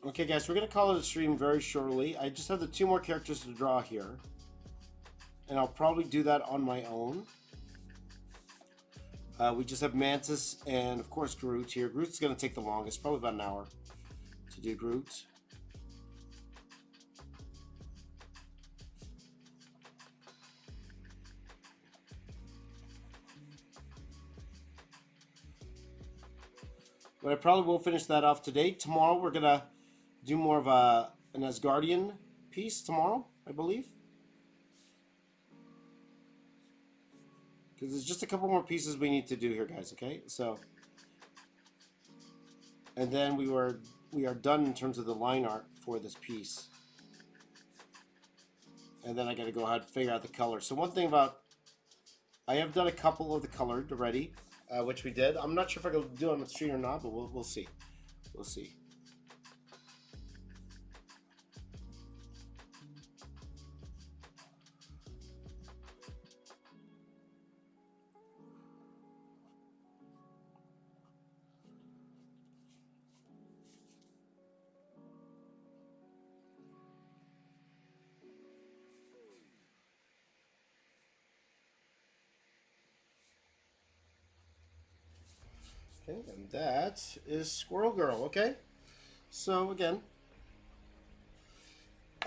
Okay, guys, we're going to call it a stream very shortly. I just have the 2 more characters to draw here. And I'll probably do that on my own. We just have Mantis and, of course, Groot here. Groot's going to take the longest, probably about an hour to do Groot. But I probably will finish that off today. Tomorrow we're going to do more of an Asgardian piece tomorrow, I believe. Because there's just a couple more pieces we need to do here, guys, okay? So, and then we are done in terms of the line art for this piece. And then I got to go ahead and figure out the color. So one thing about, I have done a couple of the colored already, which we did. I'm not sure if I can do it on the stream or not, but we'll see. We'll see. Okay, and that is Squirrel Girl, okay? So, again,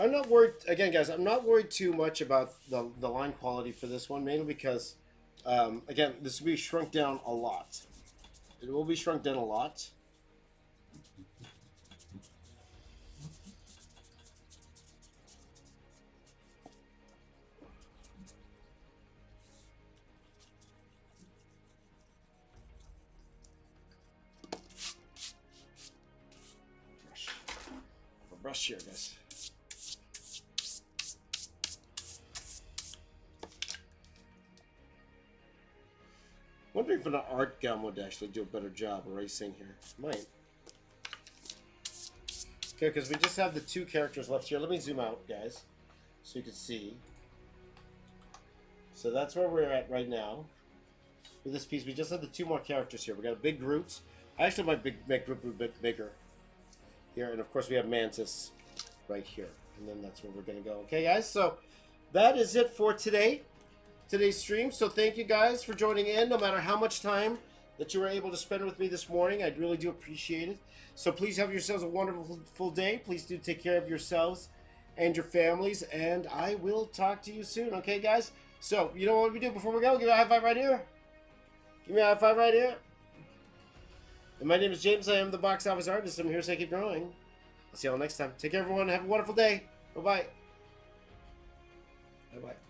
I'm not worried, again, guys, I'm not worried too much about the line quality for this one, mainly because, again, this will be shrunk down a lot. It will be shrunk down a lot. Brush here, guys. Wondering if an art gum would actually do a better job erasing here. Might. Okay, because we just have the 2 characters left here. Let me zoom out, guys, so you can see. So that's where we're at right now with this piece. We just have the 2 more characters here. We got a big Groot. I actually might make Groot a bit bigger here, and of course we have Mantis right here, and then that's where we're gonna go. Okay, guys, so that is it for today's stream. So thank you guys for joining in, no matter how much time that you were able to spend with me this morning. I really do appreciate it. So please have yourselves a wonderful day. Please do take care of yourselves and your families, and I will talk to you soon. Okay, guys, so you know what we do before we go? Give me a high five right here. Give me a high five right here. And my name is James. I am the box office artist. I'm here to keep growing. I'll see y'all next time. Take care, everyone. Have a wonderful day. Bye-bye. Bye-bye.